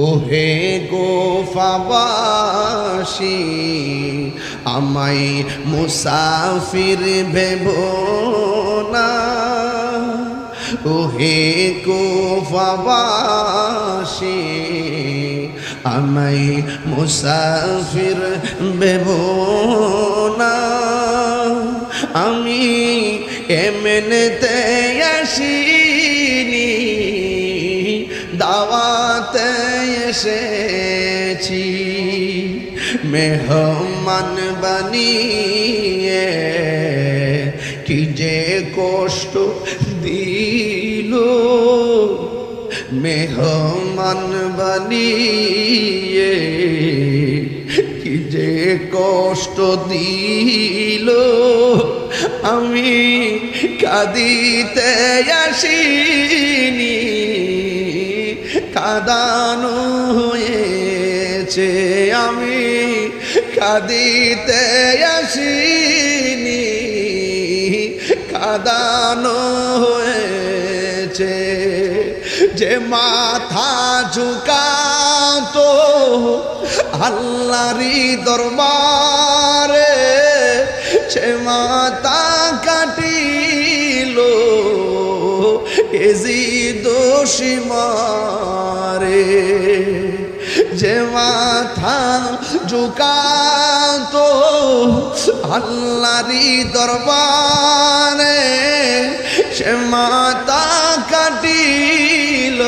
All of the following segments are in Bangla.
ওহে গোফাবাসী আমায় মুসাফির ভেবো না, ওহে গোফাবাসী আমায় মুসাফির ভেবো না। আমি এমনিতে আসিনি, দাওয়াতে এসেছি। মেহমান বানিয়ে কি যে কষ্ট দিল, মেহমান বানিয়ে কি যে কষ্ট দিল। আমি কাঁদিতে আসিনি, কাঁদানো হয়েছে। আমি কাঁদিতে আসিনি, কাঁদানো হয়েছে। যে মাথা ঝুঁকাতো আল্লাহরই দরবারে, সে মাথা কাটিল এজিদ সীমারে। যে মাথা ঝুঁকাতো আল্লাহরই দরবারে, সে মাথা কাটিল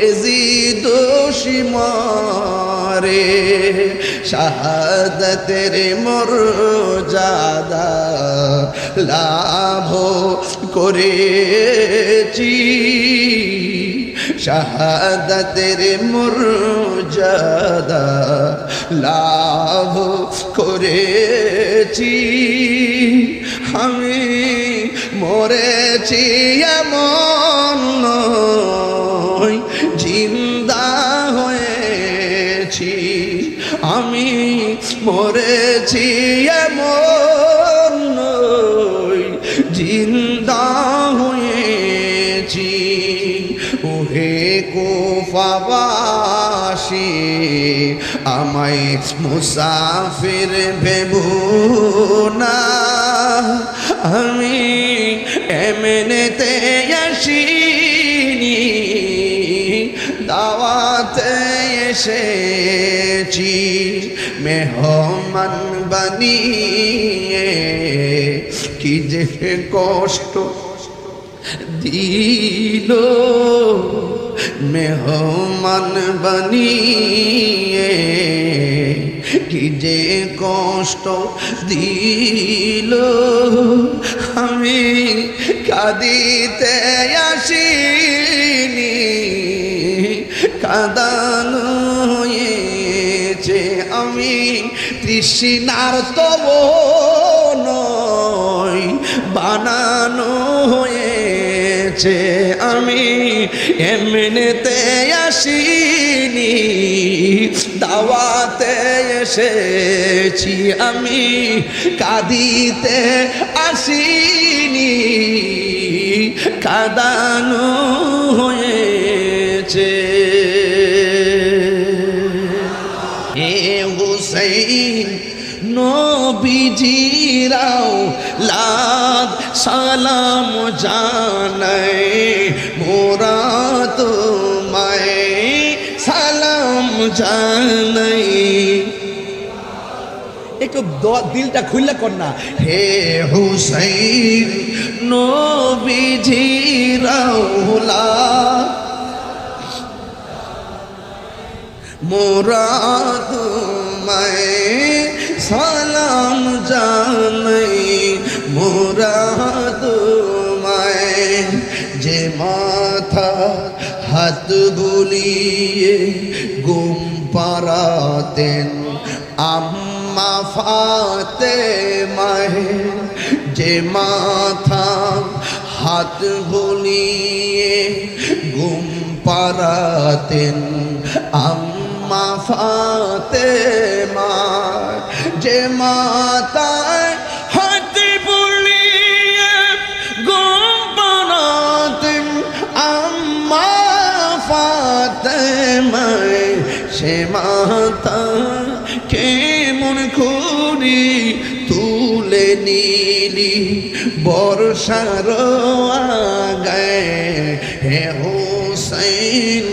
এজিদ সীমারে। শাহাদাতের মর্যাদা লাভ করেছি, শাহাদাতের মর্যাদা লাভ করেছি। আমি মরেছি এমন নয়, জিন্দা হয়েছি। আমি মরেছি এমন নয়, জিন্দা হয়েছি। ওহে কুফাবাসী আমায় মুসাফির ভেবো না। আমি এমনিতে আসিনি, দাওয়াতে এসেছি। মেহমান বানিয়ে কি যে কষ্ট দিল, মেহমান বানিয়ে কি যে কষ্ট দিল। আমি কাঁদিতে আসিনি, কাঁদানো হয়েছে। আমি তৃষ্ণার্ত নয়, বানানো হয়েছে। আমি এমনিতে আসিনি, দাওয়াতে এসেছি। আমি কাঁদিতে আসিনি, কাঁদানো হয়েছে। হে হুসাইন নবীজিরাও লাদ সালাম জানাই, মোরা তোমায় সালাম জানাই। একটু দিলটা খুললে কর না। হে হুসাইন নবীজিরাও লাদ মোরা তোমায় সালাম জানাই, মোরা তোমায়। যে মাথা হাত বুলিয়ে ঘুম পাড়াতেন আম্মা ফাতেমায়, যে মাথা হাত বুলিয়ে ঘুম পাড়াতেন আম্মা ফাতেমা, যে মাতায় হাত বুলিয়ে ঘুম পাড়াতেন আম্মা ফাতেমা। ফাতেমায় সে মাতা কেমন করি তুলে নিলি বর্ষার আগে হে হুসাইন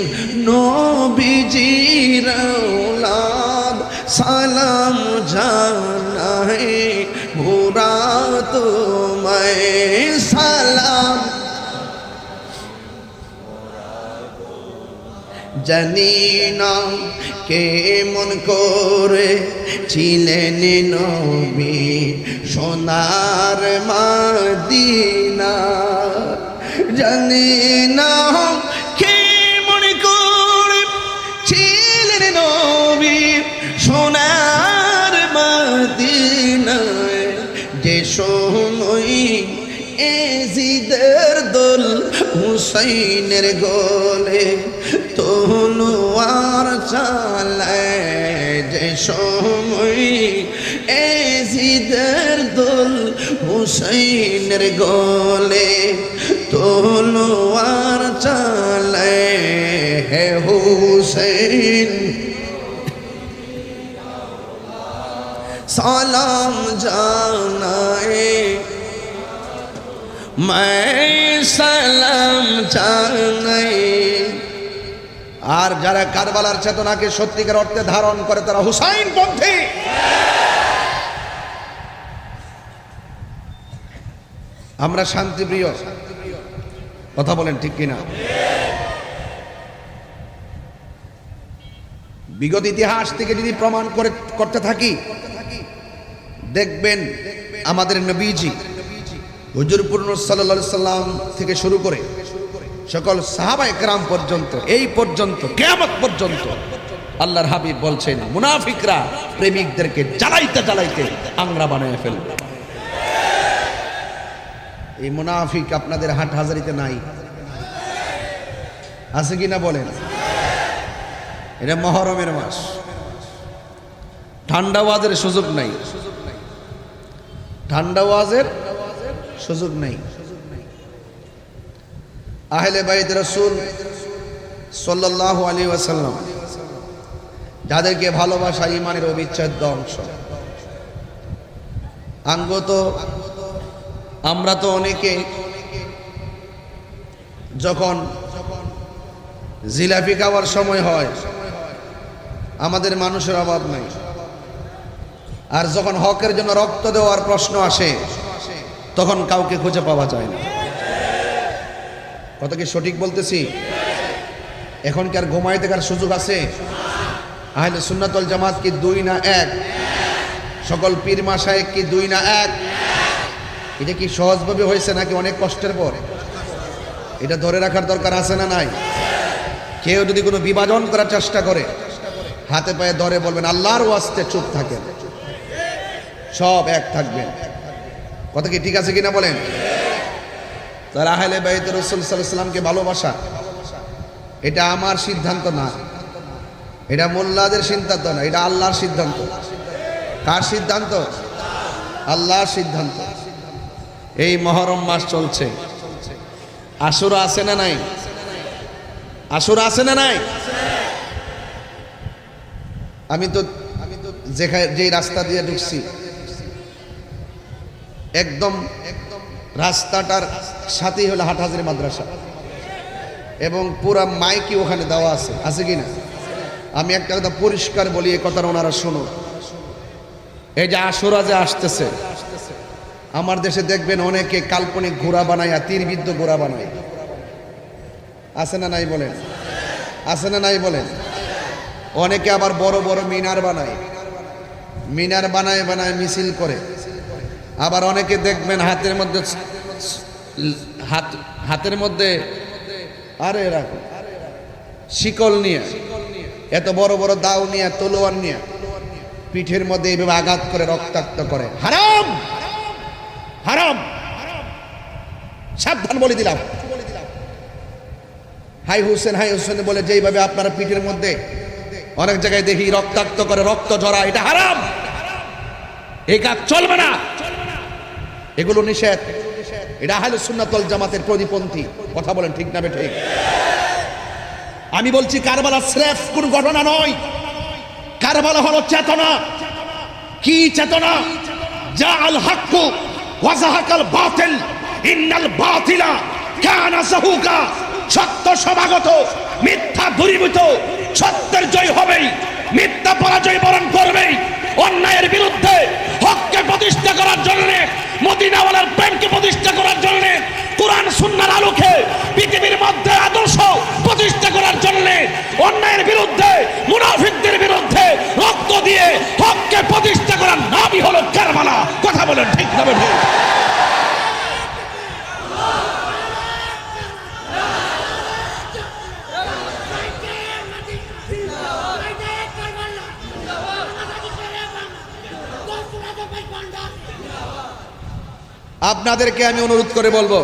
নবীজির আওলাদ সালাম জানাই মোরা তোমায় সালাম জানি না কেমন করে ছিলেন নবী সোনার মদিনা জানি না কেমন করে ছিলেন নবী সোনার মদিনায় যে সময় এজিদের দোল হুসাইনের গোলে তলোয়ার চালায় যে সময় এজিদের দোল হুসাইনের গোলে তলোয়ার চালায় হে হুসাইন সালাম জানাए मैं সালাম জানাই আর যারা কারবালার চেতনাকে সত্যিকার অর্থে ধারণ করে তারা হুসাইন পন্থী আমরা শান্তিপ্রিয় কথা বলেন ঠিক কিনা বিগত ইতিহাস থেকে যদি প্রমাণ করতে থাকি দেখবেন আমাদের নবীজি হুজুর পূর্ণ সাল্লাল্লাহু আলাইহি সাল্লাম থেকে শুরু করে সকল সাহাবায়ে কেরাম পর্যন্ত এই পর্যন্ত কিয়ামত পর্যন্ত আল্লাহর হাবিব বলছেন মুনাফিকরা প্রেমিকদেরকে জ্বালাইতে জ্বালাইতে আংরা বানায় ফেলবে এই মুনাফিক আপনাদের হাটহাজারিতে নাই আছে কিনা বলেন এটা মুহররমের মাস ঠান্ডা ওয়াজের সুযোগ নাই ঠান্ডা ওয়াজের সুযোগ নেই আহলে বাইত রাসূল সাল্লাল্লাহু আলাইহি ওয়াসাল্লাম যাদেরকে ভালোবাসা ঈমানের অবিচ্ছেদ্য অংশ আঙ্গত আমরা তো অনেকে যখন জিলাপি খাওয়ার সময় হয় আমাদের মানুষের অভাব নাই আর যখন হকের জন্য রক্ত দেওয়ার প্রশ্ন আসে তখন কাউকে খুঁজে পাওয়া যায় না কথা কি সঠিক বলতেছি এখন কি আর ঘুমাইতে কার সুযোগ আছে আহলে সুন্নাত ওয়াল জামাত কি দুই না এক সকল পীর মাশায়েখ কি দুই না এক এটা কি সহজভাবে হয়েছে নাকি অনেক কষ্টের পর এটা ধরে রাখার দরকার আছে না নাই কেউ যদি কোনো বিভাজন করার চেষ্টা করে হাতে পায়ে ধরে বলবেন আল্লাহর ওয়াস্তে চুপ থাকেন সব এক থাকবেন কথা কি ঠিক আছে কিনা বলেন তারা আহলে বাইত রাসূল সাল্লাল্লাহু আলাইহি ওয়াসাল্লামকে ভালোবাসা এটা আমার সিদ্ধান্ত না এটা মোল্লাদের সিদ্ধান্ত না এটা আল্লাহর সিদ্ধান্ত কার সিদ্ধান্ত আল্লাহর সিদ্ধান্ত এই মুহররম মাস চলছে আশুরা আছে না নাই আশুরা আছে না নাই আমি তো যে রাস্তা দিয়ে ঢুকছি একদম রাস্তাটার সাথেই হলো হাটহাজারী মাদ্রাসা এবং পুরা মাইকি ওখানে দেওয়া আছে কি না আমি একটা কথা পরিষ্কার বলি এই কথাটা ওনারা শুনুন এই যে আশুরা যে আসতেছে আমার দেশে দেখবেন অনেকে কাল্পনিক ঘোড়া বানায় তীরবিদ্ধ ঘোড়া বানায় আছে না নাই বলেন আছে না নাই বলেন অনেকে আবার বড় বড় মিনার বানায় বানায় মিছিল করে আবার অনেকে দেখবেন হাতের মধ্যে আরে রাখো শিকল নিয়ে এত বড় বড় দাও নিয়ে তলোয়ার নিয়ে পিঠের মধ্যে এইভাবে আঘাত করে রক্তাক্ত করে হারাম হারাম সাবধান বলে দিলাম হাই হোসেন বলে যেইভাবে আপনারা পিঠের মধ্যে অনেক জায়গায় দেখি রক্তাক্ত করে রক্ত ঝরা এটা হারাম এই কাজ চলবে না এগুলো নিষেধ এটা আহলে সুন্নাত ওয়াল জামাতের প্রতিপন্থী কথা বলেন ঠিক না ঠিক আমি বলছি কারবালা স্রেফ কোন ঘটনা নয়, কারবালা হলো চেতনা। কি চেতনা? জাআল হাক্কু ওয়া যাহাকাল বাতিল ইন্নাল বাতিলা কানা যাহুকা। সত্য সমাগত, মিথ্যা দূরীভূত, সত্যের জয় হবেই, মিথ্যা পরাজয় বরণ করবেই। অন্যায়ের বিরুদ্ধে হককে প্রতিষ্ঠা করার জন্য, মদিনাওয়ালার প্রেমকে প্রতিষ্ঠা করার জন্য, কোরআন সুন্নাহর আলোকে পৃথিবীর মধ্যে আদর্শ প্রতিষ্ঠা করার জন্য, অন্যায়ের বিরুদ্ধে, মুনাফিকদের বিরুদ্ধে রক্ত দিয়ে হককে প্রতিষ্ঠা করার নামই হলো কারবালা। কথা বলেন ঠিক না বেঠিক? আপনাদেরকে আমি অনুরোধ করে বলবো,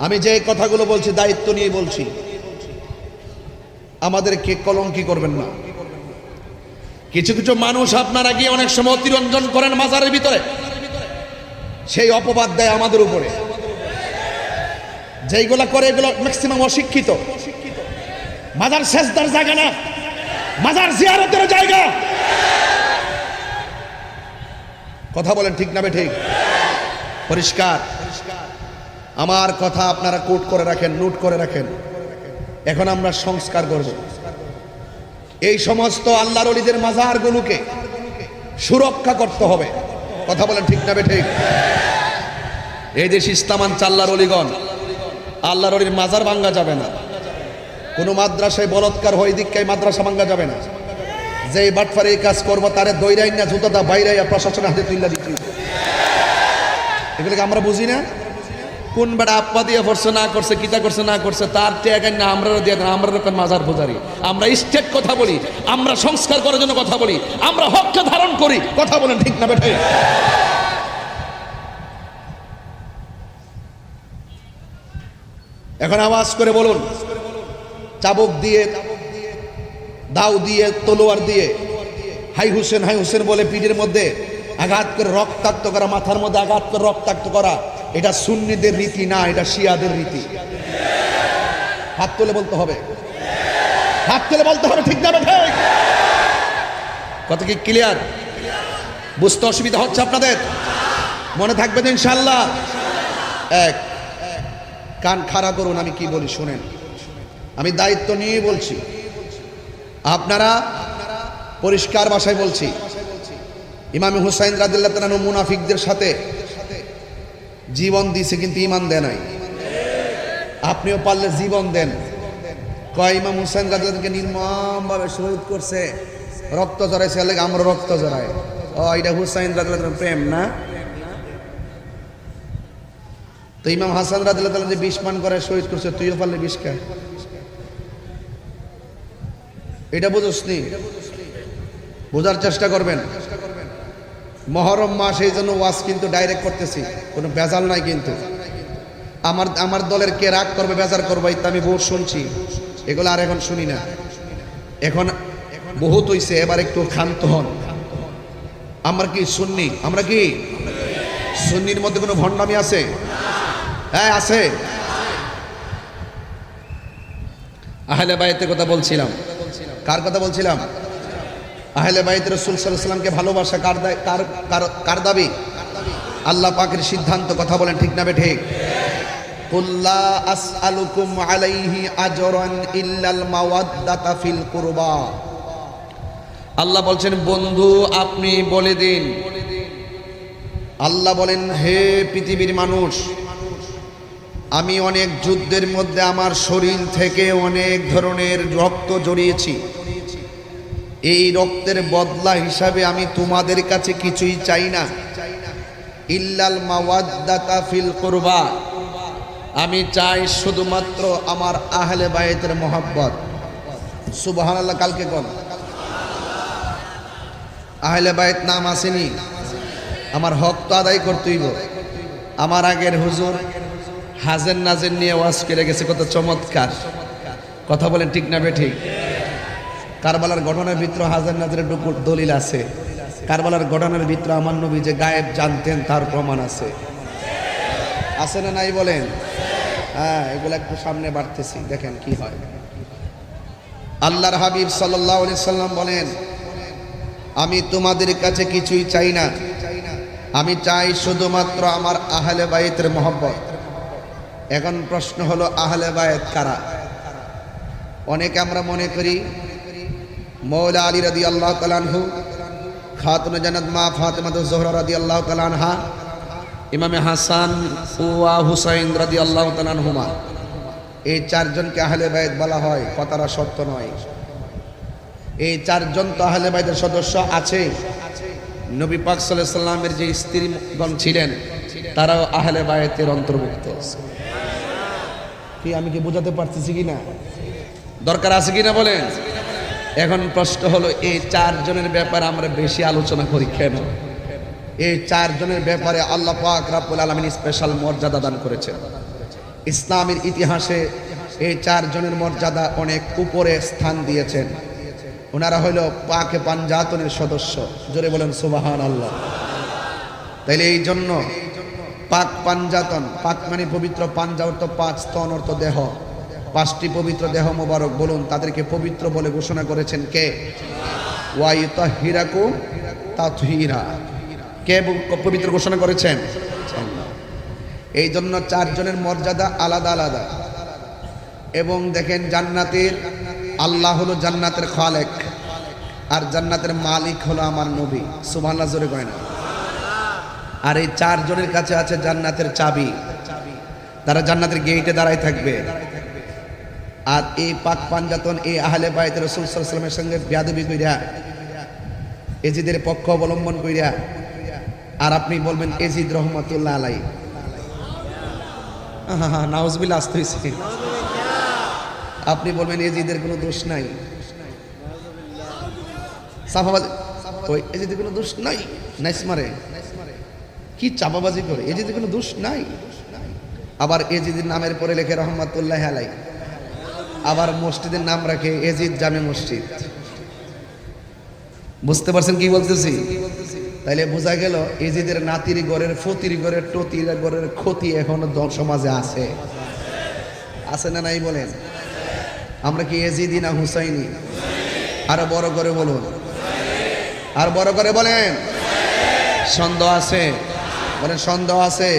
আমি যে কথাগুলো বলছি দায়িত্ব নিয়ে বলছি, আমাদেরকে কলঙ্কি করবেন না। কিছু কিছু মানুষ আপনারা গিয়ে অনেক সময় অতিরঞ্জন করেন মাজারের ভিতরে, সেই অপবাদ দেয় আমাদের উপরে। যেইগুলা করে এগুলো ম্যাক্সিমাম অশিক্ষিত। মাজার সেজদার জায়গা না, মাজার জিয়ারতের জায়গা। কথা বলেন ঠিক না বেঠিক? পরিষ্কার। আমার কথা আপনারা কোট করে রাখেন, নোট করে রাখেন। এখন আমরা সংস্কার করব। এই সমস্ত আল্লাহর ওলিদের মাজারগুলোকে সুরক্ষা করতে হবে। কথা বলেন ঠিক না বেঠিক? এই দেশ ইসলামাঞ্চ আল্লাহর ওলিগণ, আল্লাহর ওলির মাজার ভাঙ্গা যাবে না। কোনো মাদ্রাসায় বলৎকার হয় দিককায় মাদ্রাসা ভাঙ্গা যাবে না। যে বাটফারে এই কাজ করবো তারে দইরাই না জুতোটা বাইরাইয়া প্রশাসনের হাতে তুইলা দিতে। এগুলোকে আমরা বুঝি না। কোন বেটা আপ্পা দিয়ে করছে না করছে, কিতা করছে না করছে, তার টেকা না আমরা দিয়ে দেন। আমরা মাজার পূজারি, আমরা স্টেট কথা বলি, আমরা সংস্কার করার জন্য কথা বলি, আমরা হককে ধারণ করি। কথা বলেন ঠিক না বেঠে? এখন আওয়াজ করে বলুন, চাবুক দিয়ে, দাও দিয়ে, তলোয়ার দিয়ে হাই হুসেন বলে পিঠের মধ্যে আঘাত করে রক্তাক্ত করা, মাথার মধ্যে আঘাত করে রক্তাক্ত করা, এটা সুন্নিদের রীতি না, এটা শিয়াদের রীতি। হাত তুলে বলতে হবে, হাত তুলে বলতে হবে ঠিক না বেঠিক? কথা কি ক্লিয়ার? বুঝতে অসুবিধা হচ্ছে আপনাদের? মনে থাকবে তো ইনশাআল্লাহ? এক, কান খাড়া করুন, আমি কি বলি শুনেন। আমি দায়িত্ব নিয়ে বলছি, আপনারা পরিষ্কার ভাষায় বলছি, ইমাম হুসাইন রাদিয়াল্লাহু তাআলা আনহু মুনাফিকদের সাথে জীবন দিয়েছে কিন্তু ঈমান দেয় নাই। আপনিও পারলে জীবন দেন। কয় ইমাম হুসাইন রাদিয়াল্লাহু নির্মমভাবে শহীদ করছে, রক্ত জড়াইছে, আমরা রক্ত জড়াই। ও এটা হুসাইন রাদিয়াল্লাহু প্রেম না? তো ইমাম হাসান রাদিয়াল্লাহু তাআলা যে 20 মান করে শহীদ করছে, তুইও পারলে 20 কা? এটা বুঝছনি? বোঝার চেষ্টা করবেন। মহরম মাস, এই জন্য ওয়াজ কিন্তু ডাইরেক্ট করতেছি, কোনো বেজাল নাই। কিন্তু আমার দলের কে রাগ করবে, বেজার করবে, তা আমি বহুত শুনছি, এগুলো আর এখন শুনি না। এখন বহুত হইছে, এবার একটু ক্ষান্ত হন। আমরা কি সুন্নি? আমরা কি সুন্নির মধ্যে কোনো ভণ্ডামি আছে? হ্যাঁ আছে। আহলে বাইতের কথা বলছিলাম। কার কথা বলছিলাম? আহলে বাইত রাসূল সাল্লাল্লাহু আলাইহি ওয়াসাল্লামকে ভালোবাসা কার দাবি? আল্লাহ পাকের সিদ্ধান্ত। কথা বলেন ঠিক না বেঠিক? কুল লা আসআলুকুম আলাইহি আজরান ইল্লাল মাওয়াদ্দাতা ফিল কুরবা। আল্লাহ বলছেন, বন্ধু আপনি বলে দিন। আল্লাহ বলেন, হে পৃথিবীর মানুষ, আমি অনেক যুদ্ধের মধ্যে আমার শরীর থেকে অনেক ধরনের রক্ত জড়িয়েছি। এই রক্তের বদলা হিসাবে আমি তোমাদের কাছে কিছুই চাই না। ইল্লাল মাওয়াদ্দাতা ফিল কুরবা, আমি চাই শুধুমাত্র আমার আহলে বাইতের মহব্বত। সুবহানাল্লাহ। কালকে কোন আহলে বাইত নাম আসেনি? আমার হক তো আদায় করতেইব। আমার আগের হুজুর হাজের নাজের নিয়ে ওয়াজ করে গেছে, কত চমৎকার। কথা বলেন ঠিক না বেঠিক? কারবালার ঘটনার ভিতরে হাজার নাজরের দলিল আছে। কারবালার ঘটনার ভিতরে আমার নবী যে গায়েব জানতেন তার প্রমাণ আছে। আছে না নাই বলেন? হ্যাঁ, এগুলো একটু সামনে বাড়তেছি, দেখেন কি হয়। আল্লাহর হাবিব সাল্লাল্লাহু আলাইহি সাল্লাম বলেন, আমি তোমাদের কাছে কিছুই চাই না, আমি চাই শুধুমাত্র আমার আহলে বাইতের মহব্বত। এখন প্রশ্ন হলো, আহলে বাইত কারা? অনেকে আমরা মনে করি মৌলা আলী রাদিয়াল্লাহু তাআলা আনহু, খাতুনে জান্নাত মা ফাতেমাতুজ জোহরা রাদিয়াল্লাহু তাআলা আনহা, ইমামে হাসান ওয়া হুসাইন রাদিয়াল্লাহু তাআলা আনহুমা, এই চারজনকে আহলে বাইত বলা হয়। কথাটা সত্য নয়। এই চারজন তো আহলে বাইতের সদস্য আছে। নবী পাক সাল্লাল্লাহু আলাইহি সাল্লামের যে স্ত্রীগণ ছিলেন তারাও আহলে বাইতের অন্তর্ভুক্ত। কি আমি কি বোঝাতে পারতেছি কিনা? দরকার আছে কিনা বলেন? এখন প্রশ্ন হলো, এই চারজনের ব্যাপারে আমরা বেশি আলোচনা করি কেন? এই চারজনের ব্যাপারে আল্লাহ পাক রব্বুল আলামিন স্পেশাল মর্যাদা দান করেছেন। ইসলামের ইতিহাসে এই চারজনের মর্যাদা অনেক উপরে স্থান দিয়েছেন। ওনারা হইল পাকে পাঞ্জাতনের সদস্য। জোরে বলেন সুবহানাল্লাহ। তাইলে এই জন্য পাক পাঞ্জাতন, পাক মানে পবিত্র, পাঞ্জা অর্থ পাঁচ, স্তন অর্থ দেহ, পাঁচটি পবিত্র দেহ মোবারক, বলুন তাদেরকে পবিত্র বলে ঘোষণা করেছেন কে? ওয়া ইউতাহহিরাকুম তাতহীরা। কে পবিত্র ঘোষণা করেছেন? আল্লাহ। এই জন্য চারজনের মর্যাদা আলাদা আলাদা। এবং দেখেন, জান্নাতের আল্লাহ হলো জান্নাতের খালেক, আর জান্নাতের মালিক হলো আমার নবী। সুবহানাল্লাহ জোরে কয় না? আর এই চারজনের কাছে আছে জান্নাতের চাবি। তারা জান্নাতের গেটে দাঁড়ায় থাকবে। আর এই পাক পাঞ্জাতন, এই আহলে বাইত রাসূল সাল্লাল্লাহু আলাইহি ওয়াসাল্লামের সঙ্গে বেয়াদবি কইরা, এজিদের পক্ষ অবলম্বন কইরা, আর আপনি বলবেন এজিদ রহমাতুল্লাহ আলাইহি, নাউজুবিল্লাহ, আসতে হইছে। আপনি বলবেন এজিদের কোনো দোষ নাই, সাফাবাজি, ওই এজিদের কোনো দোষ নাই, নাইস মারে, কি চাপাবাজি করে, এজিদের কোনো দোষ নাই। আবার এজিদের নামের পরে লেখে রহমাতুল্লাহ আলাইহি, আবার মসজিদের নাম রাখে এজিদ জামে মসজিদ। বুঝতে পারছেন কি বলতেছি? তাইলে বোঝা গেল এজিদের নাতির ঘরের, ফতির ঘরের, টতির ঘরের ক্ষতি এখনো সমাজে আছে। আছে না নাই বলেন? আমরা কি এজিদি না হুসাইনি? আরো বড় করে বলুন, আর বড় করে বলেন। সন্দেহ আছে? বলেন সন্দেহ আছে?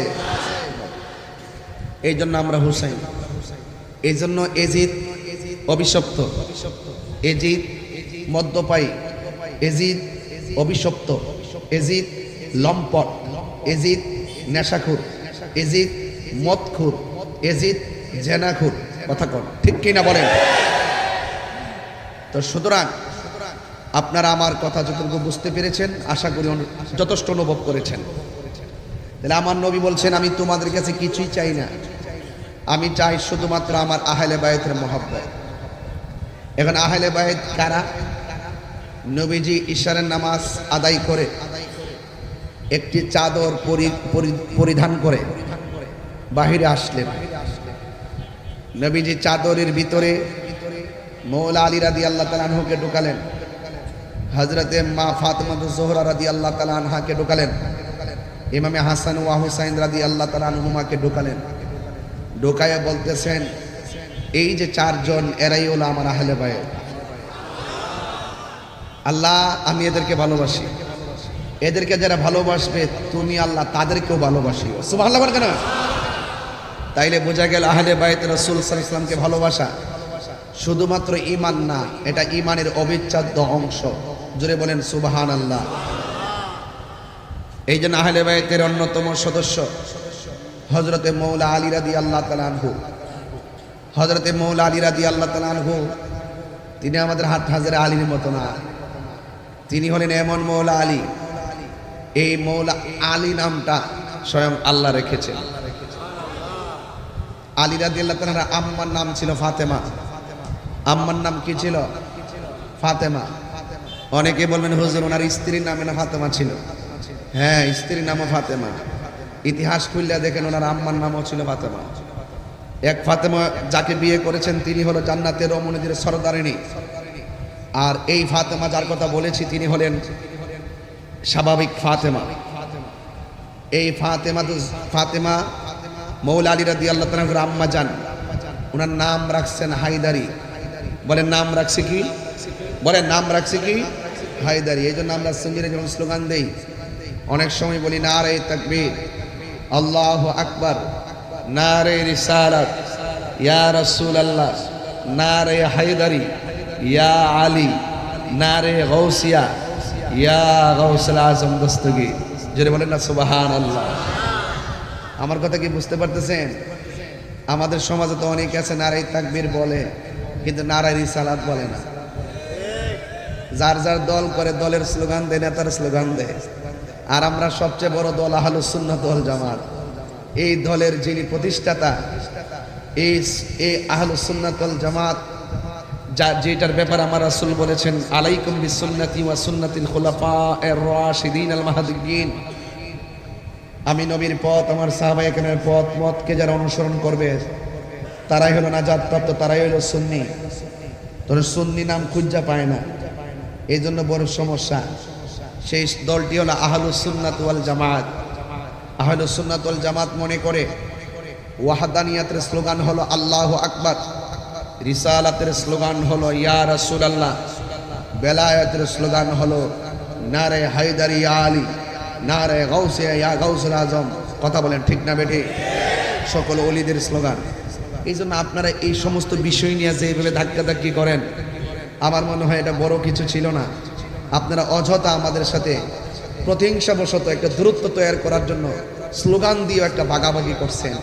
এই জন্য আমরা হুসাইন। এই জন্য এজিদ অভিশপ্ত, এজিদ মদ্যপায়ী, এজিদ অভিশপ্ত, এজিদ লম্পট, এজিদ নেশাখুর, এজিদ মদখুর, এজিদ জেনাখুর। কথা কন ঠিক কিনা বলেন? তো সুতরাং আপনারা আমার কথা যতটুকু বুঝতে পেরেছেন, আশা করি যথেষ্ট অনুভব করেছেন। তাহলে আমার নবী বলছেন, আমি তোমাদের কাছে কিছুই চাই না, আমি চাই শুধুমাত্র আমার আহলে বাইতের মহব্বত। এখন আহলে বাইত কারা? নবীজি ইশারের নামাজ আদায় করে একটি চাদর পরিধান করে বাহিরে আসলেন। নবীজি চাদরের ভিতরে মৌলা আলী রাদিয়াল্লাহু তাআলা আনহুকে ঢুকালেন, হযরতে মা ফাতেমাতুজ জোহরা রাদিয়াল্লাহু তাআলা আনহাকে ঢুকালেন, ইমামে হাসান ওয়া হুসাইন রাদিয়াল্লাহু তাআলা আনহুমাকে ঢুকালেন। ঢুকায়া বলতেছেন, এই যে চারজন, এরাই হলো আমার আহলে বাইত। আল্লাহ, আমি এদেরকে ভালোবাসি, এদেরকে যারা ভালোবাসবে তুমি আল্লাহ তাদেরকেও ভালোবাসি। সুবহানাল্লাহ বলেন কেন? তাইলে বোঝা গেল আহলে বাইত রাসূল সাল্লাল্লাহু আলাইহি ওয়াসাল্লামকে ভালোবাসা শুধুমাত্র ঈমান না, এটা ঈমানের অবিচ্ছেদ্য অংশ। জোরে বলেন সুবহানাল্লাহ। এই জন্য আহলে বাইতের অন্যতম সদস্য হযরতে মৌলা আলী রাদিয়াল্লাহু তাআলা আনহু। হযরতে মৌলা আলী রাদিয়াল্লাহু তাআলা আনহু, তিনি আমাদের হাত হাজারে আলীর মতো না, তিনি হলেন এমন মৌলা আলী, এই মৌলা আলী নামটা স্বয়ং আল্লাহ রেখেছেন। আলী রাদিয়াল্লাহু তাআলা আম্মার নাম ছিল ফাতেমা। আম্মার নাম কি ছিল? ফাতেমা। অনেকে বলবেন হুজুর ওনার স্ত্রীর নামে না ফাতেমা ছিল? হ্যাঁ, স্ত্রীর নামও ফাতেমা। ইতিহাস খুললে দেখেন ওনার আম্মার নামও ছিল ফাতেমা। এক ফাতেমা যাকে বিয়ে করেছেন তিনি হলো জান্নাতের রমণীদের সরদারিনী। আর এই ফাতেমা যার কথা বলেছি তিনি হলেন স্বাভাবিক ফাতেমা। এই ফাতেমা মৌলা আলী রাদিয়াল্লাহু তাআলা আম্মা জান, ওনার নাম রাখছেন হায়দারি। বলেন নাম রাখছে কি? বলেন নাম রাখছে কি? হায়দারি। এই জন্য আমরা সঙ্গীরা যখন স্লোগান দেই অনেক সময় বলি নারে তাকবীর, আল্লাহু আকবার, নারে রিসালাত, ইয়া রাসূলুল্লাহ, নারে হায়দারি, ইয়া আলী, নারে গাউসিয়া, ইয়া গাউসুল আজম দস্তগীর। জোরে বলেন না সুবহানাল্লাহ। আমার কথা কি বুঝতে পারতেছেন? আমাদের সমাজে তো অনেক আছে নারে তাকবীর বলে, কিন্তু নারে রিসালাত বলে না। যার যার দল করে দলের স্লোগান দেয়, নেতার স্লোগান দেয়। আর আমরা সবচেয়ে বড় দল আহলুস সুন্নাত ওয়াল জামাত। এই দলের যিনি প্রতিষ্ঠাতা, এই আহলুস সুন্নাত ওয়াল জামাত, যেটার ব্যাপারে আমার রাসূল বলেছেন আলাইকুম বিসুন্নতি ওয়া সুন্নাতিল খুলাফায়ে রাশিদিন আল মাহদিয়্যিন। আমি নবীর পথ, আমার সাহাবায়ে কেরামের পথ মতকে যারা অনুসরণ করবে তারাই হলো নাজাত প্রাপ্ত, তারাই হলো সুন্নি। তোর সুন্নি নাম খুঁজা পায় না, এই জন্য বড় সমস্যা। সেই দলটি হলো আহলুস সুন্নাত ওয়াল জামাত। আহলুস সুন্নাত ওয়াল জামাত মনে করে ওয়াহদানিয়াতের স্লোগান হলো আল্লাহু আকবার, রিসালাতের স্লোগান হলো ইয়া রাসূলুল্লাহ, বেলায়েতের স্লোগান হলো নারে হায়দারি ইয়া আলী, নারে গাউসিয়া ইয়া গাউসুল আজম। কথা বলেন ঠিক না বেটি? সকল ওলিদের স্লোগান। এই জন্য আপনারা এই সমস্ত বিষয় নিয়ে যেভাবে ধাক্কাধাক্কি করেন, আমার মনে হয় এটা বড় কিছু ছিল না। আপনারা অযথা আমাদের সাথে প্রতিহিংসাবশত একটা দূরত্ব তৈরি করার জন্য স্লোগান দিয়ে একটা ভাগাভাগি করছেন।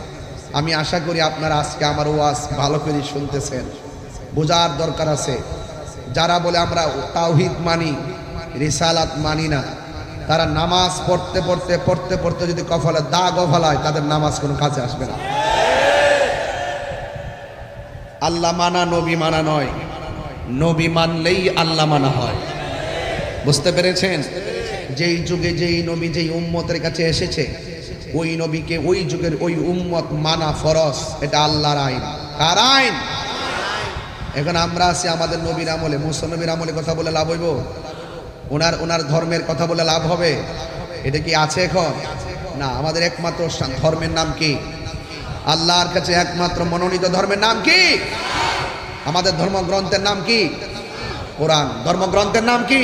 আমি আশা করি আপনারা আজকে আমার ওয়াজ ভালো করে শুনতেছেন। বোঝার দরকার আছে, যারা বলে আমরা তাওহীদ মানি, রিসালাত মানি না, তারা নামাজ পড়তে পড়তে পড়তে পড়তে যদি কপালে দাগ ফলায়, তাদের নামাজ কোনো কাজে আসবে না। আল্লাহ মানা নবী মানা নয়, নবী মানলেই আল্লাহ মানা হয়। বুঝতে পেরেছেন? যেই যুগে যেই নবী যেই উম্মতের কাছে এসেছে, ওই নবীকে ওই যুগের ওই উম্মত মানা ফরজ। এটা আল্লাহর আইন। কার আইন? এখন আমরা আছি আমাদের নবীর আমলে, মুসা নবীর আমলে কথা বলে লাভ হইব? ওনার ধর্মের কথা বলে লাভ হবে? এটা কি আছে এখন? না। আমাদের একমাত্র ধর্মের নাম কি? আল্লাহর কাছে একমাত্র মনোনীত ধর্মের নাম কি? আমাদের ধর্মগ্রন্থের নাম কি? কোরআন। ধর্মগ্রন্থের নাম কি?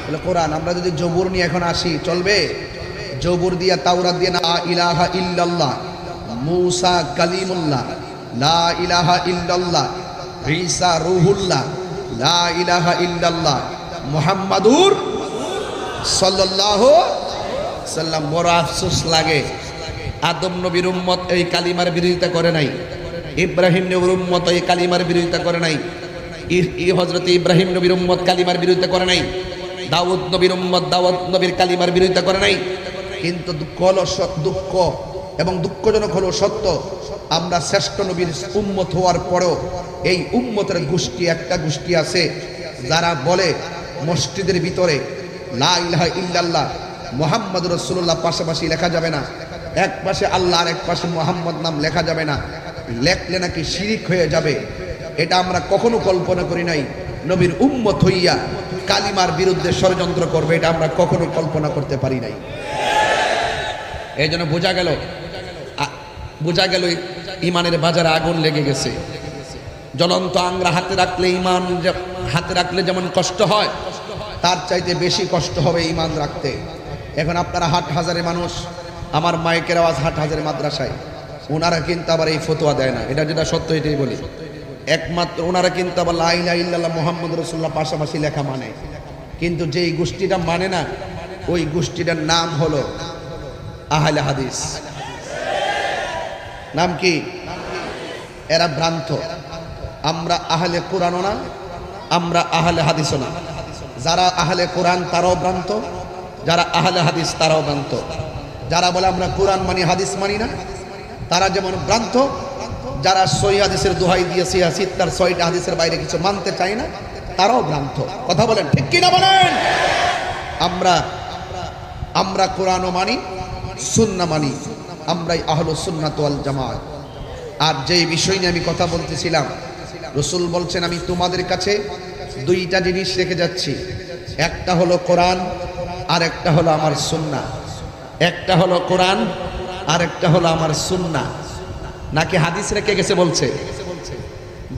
বলে কোরআন। আমরা যদি জবুর নিয়ে এখন আসি চলবে? জবুর দিয়া তাওরাত দিয়ে লা ইলাহা ইল্লাল্লাহ, মুসা কালিমুল্লাহ, লা ইলাহা ইল্লাল্লাহ, ঈসা রূহুল্লাহ, লা ইলাহা ইল্লাল্লাহ, মুহাম্মাদুর সাল্লাল্লাহু সাল্লাম। বড় আফসোস লাগে, আদম নবীর উম্মত এই কালিমার বিরোধিতা করে নাই, ইব্রাহিম নবীর উম্মত এই কালিমার বিরোধিতা করে নাই, হযরত ইব্রাহিম নবীর উম্মত কালিমার বিরোধিতা করে নাই, দাউদ নবীর উম্মত দাউদ নবীর কালিমার বিরোধিতা করে নাই। কিন্তু দুঃখ এবং দুঃখজনক হলো সত্য, আমরা শ্রেষ্ঠ নবীর উম্মত হওয়ার পরেও এই উম্মতের গোষ্ঠী, একটা গোষ্ঠী আছে যারা বলে মসজিদের ভিতরে লা ইলাহা ইল্লাল্লাহ মুহাম্মাদুর রাসূলুল্লাহ পাশাপাশি লেখা যাবে না, এক পাশে আল্লাহ আর এক পাশে মুহাম্মদ নাম লেখা যাবে না, লেখলে নাকি শিরিক হয়ে যাবে। এটা আমরা কখনো কল্পনা করি নাই। নবীর উম্মত হইয়া কালিমার বিরুদ্ধে ষড়যন্ত্র করবে, এটা আমরা কখনো কল্পনা করতে পারি নাই। এই জন্য বোঝা গেল ইমানের বাজারে আগুন লেগে গেছে। জ্বলন্ত আংরা হাতে রাখলে, ইমান হাতে রাখলে যেমন কষ্ট হয়, তার চাইতে বেশি কষ্ট হবে ইমান রাখতে। এখন আপনারা হাট হাজারে মানুষ, আমার মাইকের আওয়াজ হাট হাজারে মাদ্রাসায়, ওনারা কিন্তু আবার এই ফতোয়া দেয় না। এটা যেটা সত্য এটাই বলি। একমাত্র ওনারা কিন্তু আবার লা ইলাহা ইল্লাল্লাহ মুহাম্মাদুর রাসূলুল্লাহ পাশাপাশি লেখা মানে, কিন্তু যেই গোষ্ঠীটা মানে না, ওই গোষ্ঠীটার নাম হলো আহলে হাদিস। নাম কি? এরা ভ্রান্ত। আমরা আহলে কোরআনও না, আমরা আহলে হাদিসও না। যারা আহলে কোরআন তারাও ভ্রান্ত, যারা আহলে হাদিস তারাও ভ্রান্ত। যারা বলে আমরা কোরআন মানি হাদিস মানি না, তারা যেমন ভ্রান্ত। যারা সহিহ হাদিসের দোহাই দিয়েছে তার ৬টা হাদিসের বাইরে কিছু মানতে চায় না, তারাও ভ্রান্ত। কথা বলেন ঠিক কিনা বলেন? আমরা কোরআনও মানি, সুন্নাহ মানি, আমরাই আহলুস সুন্নাত ওয়াল জামাত। আর যেই বিষয় নিয়ে আমি কথা বলতেছিলাম, রাসূল বলছেন আমি তোমাদের কাছে দুইটা জিনিস রেখে যাচ্ছি, একটা হলো কোরআন আর একটা হলো আমার সুন্নাহ। একটা হলো কোরআন আর একটা হলো আমার সুন্নাহ। নাকি হাদিস রেখে গেছে বলছে?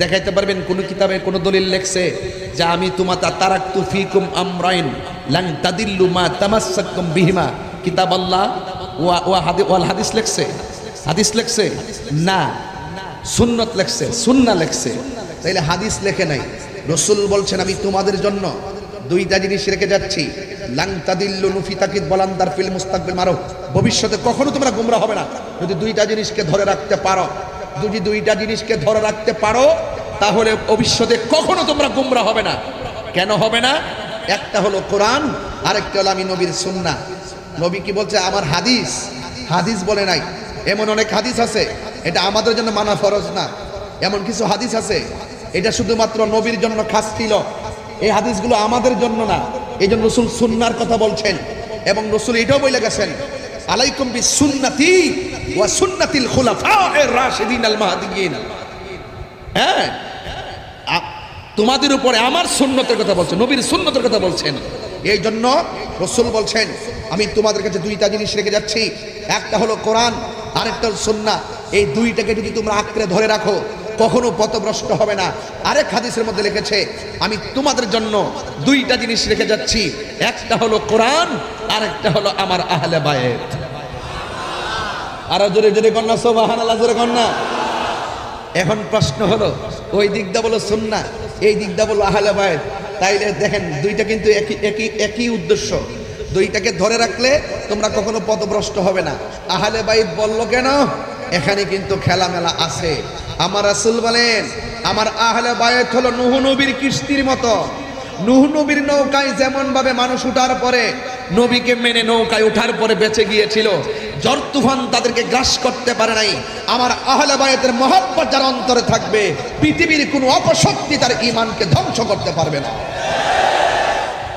দেখাইতে পারবেন কোন কিতাবে কোন দলিল লেখছে যে আমি তোমাতা তারাকতু ফিকুম আমরাইন লান তাদিল্লু মা তামাসসাকতুম বিহিমা? কিতাব আল্লাহ ওয়াল হাদিস লেখছে? হাদিস লেখছে না, সুন্নত লেখছে, সুন্নাহ লেখছে। তাইলে হাদিস লেখে নাই। রাসূল বলছেন আমি তোমাদের জন্য দুইটা জিনিস রেখে যাচ্ছি, লাং তাদিল্লু নুফি তাকিদ বলান্দার ফিল মুস্তাকবিল মারো, ভবিষ্যতে কখনো তোমরা গোমরা হবে না যদি দুইটা জিনিসকে ধরে রাখতে পারো। যদি দুইটা জিনিসকে ধরে রাখতে পারো তাহলে ভবিষ্যতে কখনো তোমরা গোমরা হবে না। কেন হবে না? একটা হলো কোরআন, আরেকটা হলো আমি নবীর সুন্নাহ। নবী কি বলছে? আমার হাদিস। হাদিস বলে নাই। এমন অনেক হাদিস আছে এটা আমাদের জন্য মানা ফরজ না, এমন কিছু হাদিস আছে এটা শুধুমাত্র নবীর জন্য খাস ছিল, এই হাদিসগুলো আমাদের জন্য না। এই জন্য রাসূল সুন্নাহর কথা বলছেন এবং রাসূল এটাও বলে গেছেন আলাইকুম বিসুন্নতি ওয়া সুন্নাতিল খুলাফায়ে রাশিদিন আল মাহদিয়িন। হ্যাঁ, তোমাদের উপরে আমার সুন্নতের কথা বলছেন, নবীর সুন্নতের কথা বলছেন। এই জন্য রাসূল বলছেন আমি তোমাদের কাছে দুইটা জিনিস রেখে যাচ্ছি, একটা হলো কোরআন, আরেকটা হলো সুন্নাহ। এই দুইটাকে যদি তোমরা আঁকড়ে ধরে রাখো কখনো পথভ্রষ্ট হবে না। আরেক হাদিসের মধ্যে লিখেছে আমি তোমাদের জন্য দুইটা জিনিস রেখে যাচ্ছি, একটা হলো কোরআন, আরেকটা হলো আমার আহলে বায়েত। আর জোরে জোরে কন্যা সুবহানাল্লাহ, জোরে কন্যা। এখন প্রশ্ন হলো ওই দিকটা বলো সুন্নাহ, এই দিকটা বলো আহলে বায়েত, তাইলে দেখেন দুইটা কিন্তু একই উদ্দেশ্য। দুইটাকে ধরে রাখলে তোমরা কখনো পথভ্রষ্ট হবে না। আহলে বাইত বললো কেন? এখানে কিন্তু খেলামেলা আছে। আমার রাসূল বলেন আমার আহলে বায়েত হলো নূহ নবীর কিস্তির মতো। নূহ নবীর নৌকায় যেমন ভাবে মানুষ উঠার পরে নবীকে মেনে নৌকায় ওঠার পরে বেঁচে গিয়েছিল, ঝড় তুফান তাদেরকে গ্রাস করতে পারে নাই। আমার আহলে বায়েতের মহব্বত যার অন্তরে থাকবে পৃথিবীর কোনো অপশক্তি তার ঈমানকে ধ্বংস করতে পারবে না।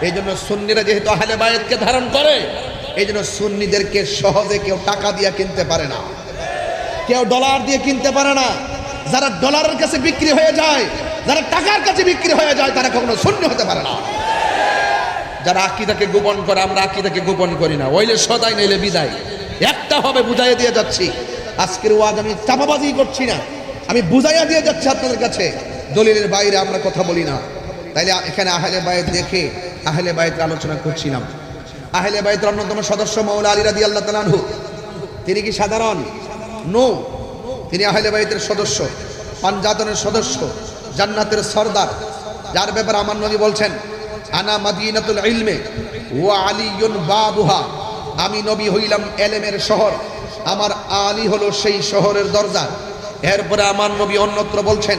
এই জন্য সুন্নিরা যেহেতু আহলে বায়েতকে ধারণ করে, এই জন্য সুন্নিদেরকে সহজে কেউ টাকা দিয়ে কিনতে পারে না, কেউ ডলার দিয়ে কিনতে পারে না। যারা ডলারের কাছে বিক্রি হয়ে যায়, যারা টাকার কাছে বিক্রি হয়ে যায়, তারা কখনো সুন্নি হতে পারে না। যারা আকীদাকে গোপন করে, আমরা আকীদাকে গোপন করি না, ওইলে সদাই নইলে বিদায়। একটা হবে, বুঝাইয়া দিয়ে যাচ্ছি। আজকের ওয়াজ আমি চাপাবাজি করছি না, আমি বুঝাইয়া দিয়ে যাচ্ছি আপনাদের কাছে। দলিলের বাইরে আমরা কথা বলি না। তাইলে এখানে আহলে বায়েত দেখে আহলে বায়েতের আলোচনা করছিলাম। আহলে বায়েতের অন্যতম সদস্য মাওলা আলী রাদিয়াল্লাহু তাআলা আনহু। তিনি কি সাধারণ? নো, তিনি আহলে বায়েতের সদস্য, পাঞ্জাতনের সদস্য, জান্নাতের সরদার, যার ব্যাপারে আমার নবী বলছেন আনা মাদিনাতুল ইলমে ওয়া আলিয়ুন বাবুহা। আমি নবী হইলাম এলেমের শহর, আমার আলী হলো সেই শহরের দরজা। এরপরে আমার নবী অন্যত্র বলছেন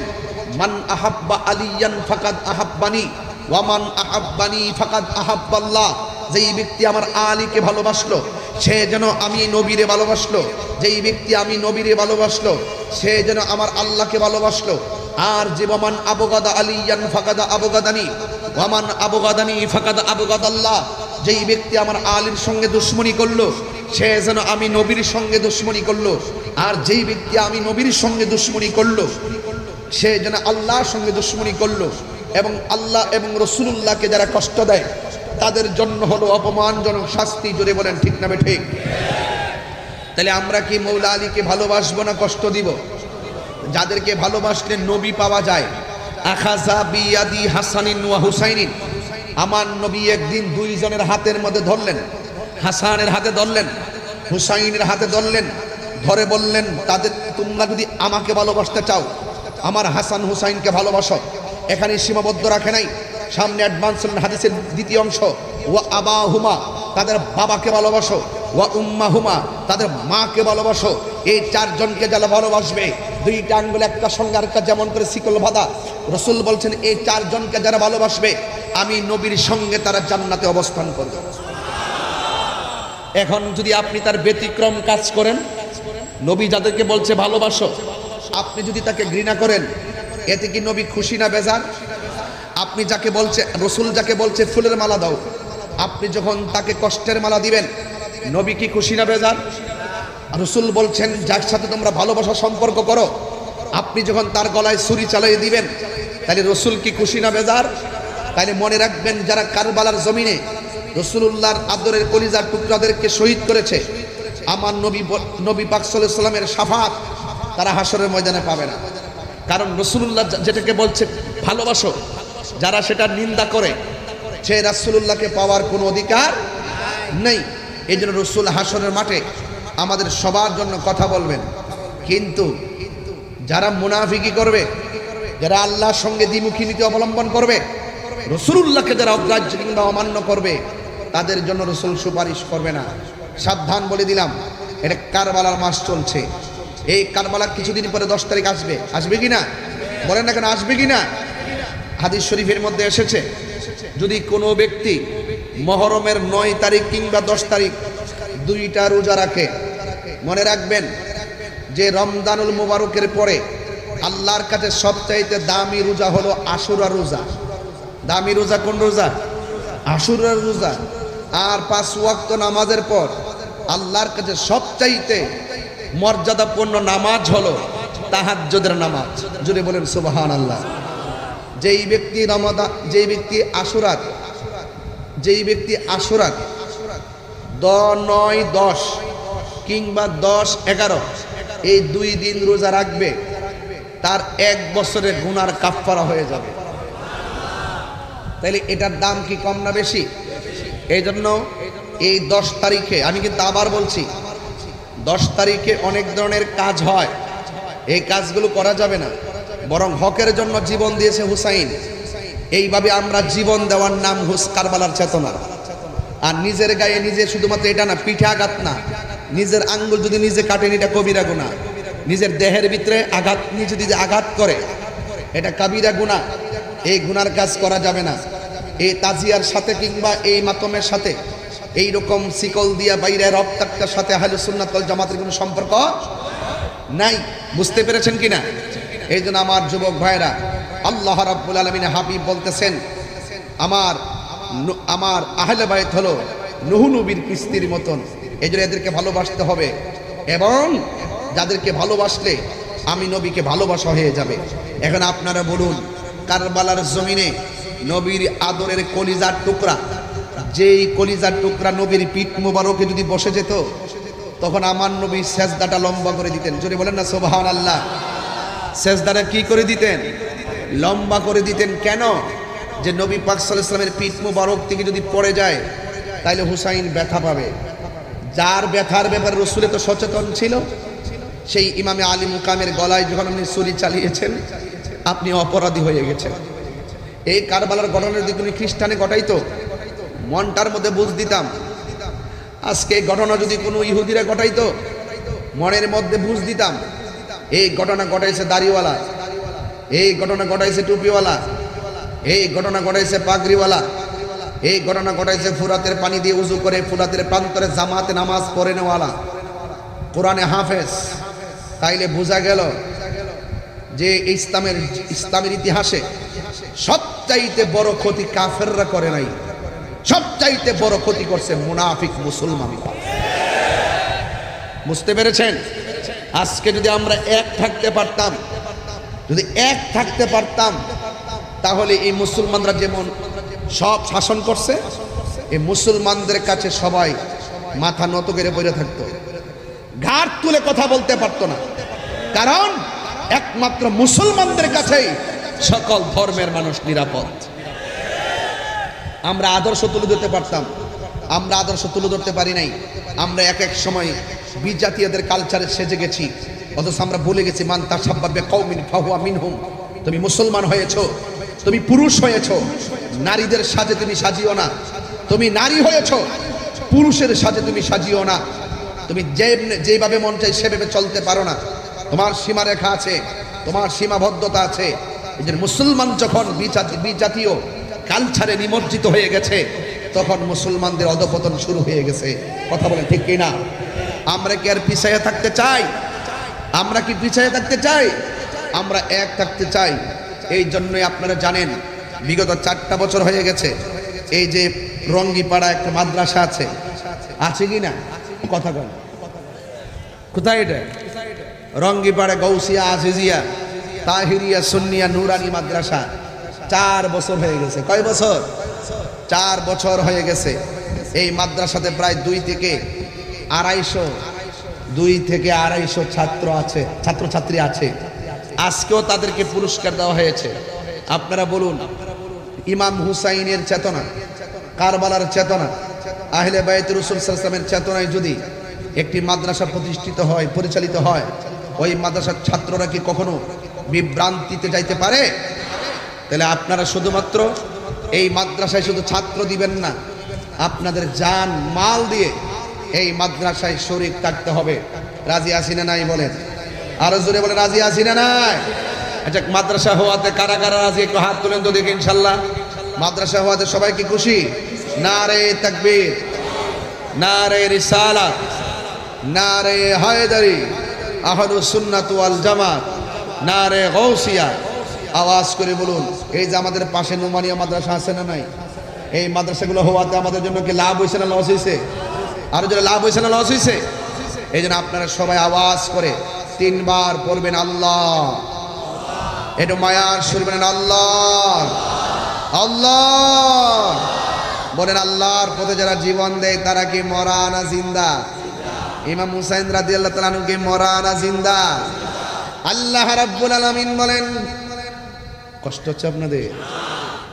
মান আহাব্বা আলিয়ান ফাকাদ আহাব্বানি ওয়া মান আহাব্বানি ফাকাদ আহাব্বাল্লাহ। যেই ব্যক্তি আমার আলীকে ভালোবাসলো সে যেন আমি নবীরে ভালোবাসলো, যেই ব্যক্তি আমি নবীরে ভালোবাসলো সে যেন আমার আল্লাহকে ভালোবাসলো। আর যে ওয়ামান আবগাদা আলিয়ান ফাকাদা আবগাদানি ওয়ামান আবগাদানি ফাকাদা আবগাদাল্লাহ। যেই ব্যক্তি আমার আলীর সঙ্গে দুশমনি করলো সে যেন আমি নবীর সঙ্গে দুশমনি করলো। আর যেই ব্যক্তি আমি নবীর সঙ্গে দুশমনি করলো সে যেন আল্লাহর সঙ্গে দুশমনি করলো। এবং আল্লাহ এবং রাসূলুল্লাহকে যারা কষ্ট দেয় তাদের জন্য হলো অপমানজনক শাস্তি। জোরে বলেন ঠিক না ঠিক? তাহলে আমরা কি মৌলা আলীকে ভালোবাসবো না কষ্ট দিব? যাদেরকে ভালোবাসলে নবী পাওয়া যায়। আখাযা বিয়াদি হাসানিন ওয়া হুসাইনিন। আমার নবী একদিন দুইজনের হাতের মধ্যে ধরলেন, হাসানের হাতে ধরলেন, হুসাইনের হাতে ধরলেন, ধরে বললেন তাদের তোমরা যদি আমাকে ভালোবাসতে চাও আমার হাসান হুসাইনকে ভালোবাসো। এখানে সীমাবদ্ধ রাখে নাই, সামনে অ্যাডভান্স হাদিসের দ্বিতীয় অংশ ওয়া আবাহুমা, তাদের বাবাকে ভালোবাসো, ওয়া উম্মাহুমা, তাদের মাকে ভালোবাসো। এই চারজনকে যারা ভালোবাসবে, দুইটা আঙ্গুল একটা সঙ্গে আরেকটা যেমন করে শিকল বাঁধা, রাসূল বলছেন এই চারজনকে যারা ভালোবাসবে আমি নবীর সঙ্গে তারা জান্নাতে অবস্থান করবে। এখন যদি আপনি তার ব্যতিক্রম কাজ করেন, নবী যাদেরকে বলছে ভালোবাসো, আপনি যদি তাকে ঘৃণা করেন, এতে কি নবী খুশি না বেজার? আপনি যাকে বলছে, রাসূল যাকে বলছে ফুলের মালা দাও, আপনি যখন তাকে কষ্টের মালা দিবেন নবী কি খুশি না বেজার? রাসূল বলছেন যার সাথে তোমরা ভালোবাসা সম্পর্ক করো, আপনি যখন তার গলায় ছুরি চালিয়ে দিবেন তাহলে রাসূল কি খুশি না বেজার? তাহলে মনে রাখবেন যারা কারবালার জমিনে রাসূলুল্লাহর আদরের কলিজার টুকরাদেরকে শহীদ করেছে, আমার নবী পাক সাল্লাল্লাহু আলাইহি ওয়াসাল্লামের শাফাত তারা হাসরের ময়দানে পাবে না। কারণ রাসূলুল্লাহ যেটাকে বলছে ভালোবাসো, যারা সেটা নিন্দা করে সে রাসূলুল্লাহকে পাওয়ার কোনো অধিকার নেই। এই জন্য রাসূল হাসরের মাঠে আমাদের সবার জন্য কথা বলবেন। কিন্তু যারা মুনাফিকি করবে, যারা আল্লাহর সঙ্গে দ্বিমুখী নীতি অবলম্বন করবে, রাসূলুল্লাহকে যারা অগ্রাহ্য কিংবা অমান্য করবে, তাদের জন্য রাসূল সুপারিশ করবে না। সাবধান বলে দিলাম, এটা কারবালার মাস চলছে। এই কারবালার কিছুদিন পরে 10 তারিখ আসবে, আসবে কি না? বলেন না কেন, আসবে কি না? হাদিস শরীফের মধ্যে এসেছে, যদি কোনো ব্যক্তি মুহররমের 9 তারিখ কিংবা 10 তারিখ দুইটা রোজা রাখে, মনে রাখবেন যে রমজানুল মুবারকের পরে আল্লাহর কাছে সবচাইতে দামি রোজা হলো আশুরা রোজা। দামি রোজা কোন রোজা? আশুরা রোজা। আর 5 ওয়াক্ত নামাজের পর আল্লাহর কাছে সবচাইতে মর্যাদাপূর্ণ নামাজ হলো তাহাজ্জুদের নামাজ। জোরে বলেন সুবহানাল্লাহ। যেই ব্যক্তি আশুরাত 9, 10 কিংবা 10, 11 এই 2 দিন রোজা রাখবে, তার 1 বছরের গুনার কাফফারা হয়ে যাবে। তাইলে এটার দাম কি কম না বেশি? এই জন্য এই 10 তারিখে, আমি কিন্তু আবার বলছি, 10 তারিখে অনেক ধরনের কাজ হয়, এই কাজগুলো করা যাবে না। বরং হকের জন্য জীবন দিয়েছে হুসাইন, এইভাবে আমরা জীবন দেওয়ার নাম কারবালার চেতনা। আর নিজের গায়ে নিজে, শুধুমাত্র এটা না, পিঠে আঘাত না, নিজের আঙ্গুল যদি নিজে কাটেন এটা কবিরা গুনাহ। নিজের দেহের ভিতরে আঘাত নিজে যদি আঘাত করে এটা কাবিরা গুনাহ। এই গুনার কাজ করা যাবে না। এই তাজিয়ার সাথে কিংবা এই মাতমের সাথে, এই রকম শিকল দিয়া বাইরে রক্তাক্তার সাথে আহলুস সুন্নাত ওয়াল জামাতের কোনো সম্পর্ক নাই। বুঝতে পেরেছেন কিনা? এই জন্য আমার যুবক ভাইরা, আল্লাহ রাব্বুল আলামিনের হাবিব বলতেছেন, আমার আহলে বাইত হলো নূহ নবীর কিস্তির মতন। এই জন্য এদেরকে ভালোবাসতে হবে, এবং যাদেরকে ভালোবাসলে আমি নবীকে ভালোবাসা হয়ে যাবে। এখন আপনারা বলুন, কারবালার জমিনে নবীর আদরের কলিজার টুকরা, যেই কলিজার টুকরা নবীর পিঠ মোবারকে যদি বসে যেত, তখন আমার নবী সেজদাটা লম্বা করে দিতেন। জোরে বলেন না সুবহানাল্লাহ। সেজদাটা কি করে দিতেন? লম্বা করে দিতেন। কেন? যে নবী পাক সাল্লাল্লাহু আলাইহি ওয়াসাল্লামের পিঠ মোবারক থেকে যদি পড়ে যায় তাইলে হুসাইন ব্যথা পাবে। যার ব্যথার ব্যাপারে রাসূল তো সচেতন ছিল, সেই ইমামে আলী মুকামের গলায় যখন আপনি ছুরি চালিয়েছেন, আপনি অপরাধী হয়ে গেছেন। এই কারবালার ঘটনা যদি কোনো খ্রিস্টানে ঘটাইতো, মনটার মধ্যে বুঝ দিতাম। আজকে এই ঘটনা যদি কোনো ইহুদিরা ঘটাইতো, মনের মধ্যে বুঝ দিতাম। এই ঘটনা ঘটাইছে দাড়িওয়ালা, এই ঘটনা ঘটাইছে টুপিওয়ালা, এই ঘটনা ঘটাইছে পাগড়িওয়ালা, এই ঘটনা ঘটাইছে ফুরাতের পানি দিয়ে উজু করে ফুরাতের প্রান্তরে জামাতে নামাজ পড়ে নেওয়ালা, কোরআনে হাফেজ। তাইলে বোঝা গেল যে ইসলামের ইতিহাসে সবচাইতে বড় ক্ষতি কাফেররা করে নাই, সবচাইতে বড় ক্ষতি করছে মুনাফিক মুসলমান। বুঝতে পেরেছেন? আজকে যদি আমরা এক থাকতে পারতাম, তাহলে এই মুসলমানরা যেমন সব শাসন করছে, এই মুসলমানদের কাছে সবাই মাথা নত করে পড়ে থাকতো, ঘাড় তুলে কথা বলতে পারতো না। কারণ একমাত্র মুসলমানদের কাছেই সকল ধর্মের মানুষ নিরাপদ। আমরা আদর্শ তুলে ধরতে পারতাম, আমরা আদর্শ তুলে ধরতে পারি নাই। আমরা এক এক সময় বিজাতীয়দের কালচারে সেজে গেছি, অথচ আমরা ভুলে গেছি মান তাশাব্বা বিকওমিন ফাহুয়া মিনহুম। তুমি মুসলমান হয়েছো, তুমি পুরুষ হয়েছো, নারীদের সাজে তুমি সাজিও না। তুমি নারী হয়েছো, পুরুষের সাজে তুমি সাজিও না। তুমি যেভাবে মন চাই সেভাবে চলতে পারো না। তোমার সীমারেখা আছে, তোমার সীমাবদ্ধতা আছে। এই যে মুসলমান যখন বিজাতীয় কালচারে নিমজ্জিত হয়ে গেছে, তখন মুসলমানদের অধপতন শুরু হয়ে গেছে। কথা বলেন ঠিক কিনা? আমরা কি আর পিছিয়ে থাকতে চাই? আমরা কি পিছিয়ে থাকতে চাই? আমরা এক থাকতে চাই। এই জন্যই আপনারা জানেন, বিগত 4টা বছর হয়ে গেছে এই যে রঙ্গিপাড়া একটা মাদ্রাসা আছে কি না? কথা বল, কোথায় এটা? রঙ্গিপাড়া গৌসিয়া আজিজিয়া তাহিরিয়া সুন্নিয়া নুরানি মাদ্রাসা 4 বছর হয়ে গেছে। কয় বছর? 4 বছর হয়ে গেছে। এই মাদ্রাসাতে প্রায় 2 থেকে আড়াইশো ছাত্রছাত্রী আছে। আজকেও তাদেরকে পুরস্কার দেওয়া হয়েছে। আপনারা বলুন, ইমাম হুসাইনের চেতনা, কারবালার চেতনা, আহলে বাইত রাসূল সাল্লাল্লাহু আলাইহি ওয়াসাল্লামের চেতনায় যদি একটি মাদ্রাসা প্রতিষ্ঠিত হয়, পরিচালিত হয়, ওই মাদ্রাসার ছাত্ররা কি কখনো বিভ্রান্তিতে যাইতে পারে? তাহলে আপনারা শুধুমাত্র এই মাদ্রাসায় শুধু ছাত্র দিবেন না, আপনাদের জান মাল দিয়ে এই মাদ্রাসায় শরীক থাকতে হবে। রাজি আছি না নাই বলেন? আরো জোরে বলে রাজি আছি না নাই? আচ্ছা, মাদ্রাসা হওয়াতে কারা কারা রাজি একটু হাত তুলেন তো দেখি। ইনশাল্লাহ মাদ্রাসা হওয়াতে সবাই কি খুশি? নারে তাকবীর, নারে রিসালাত, নারে হায়দারি, আহলুস সুন্নাত ওয়াল জামাত, নারে গাউসিয়া। আওয়াজ করে বলুন, এই যে আমাদের পাশে নোমানিয়া মাদ্রাসা আছে না নাই, এই মাদ্রাসাগুলো হওয়াতে আমাদের জন্য কি লাভ হয়েছে না লস হয়েছে? আরো যারা লাভ হয়েছে না লস হয়েছে? এই জন্য আপনারা সবাই আওয়াজ করে 3 বার পড়বেন আল্লাহ। একটু মায়ার সুর বলেন আল্লাহ, আল্লাহ বলেন। আল্লাহর পথে যারা জীবন দেয় তারা কি মরা না জিন্দা? ইমাম হুসাইন রাদিয়াল্লাহু তাআলা আনহু কি মরা না জিন্দা? আল্লাহ রাব্বুল আলামিন বলেন, কষ্ট হচ্ছে আপনাদের?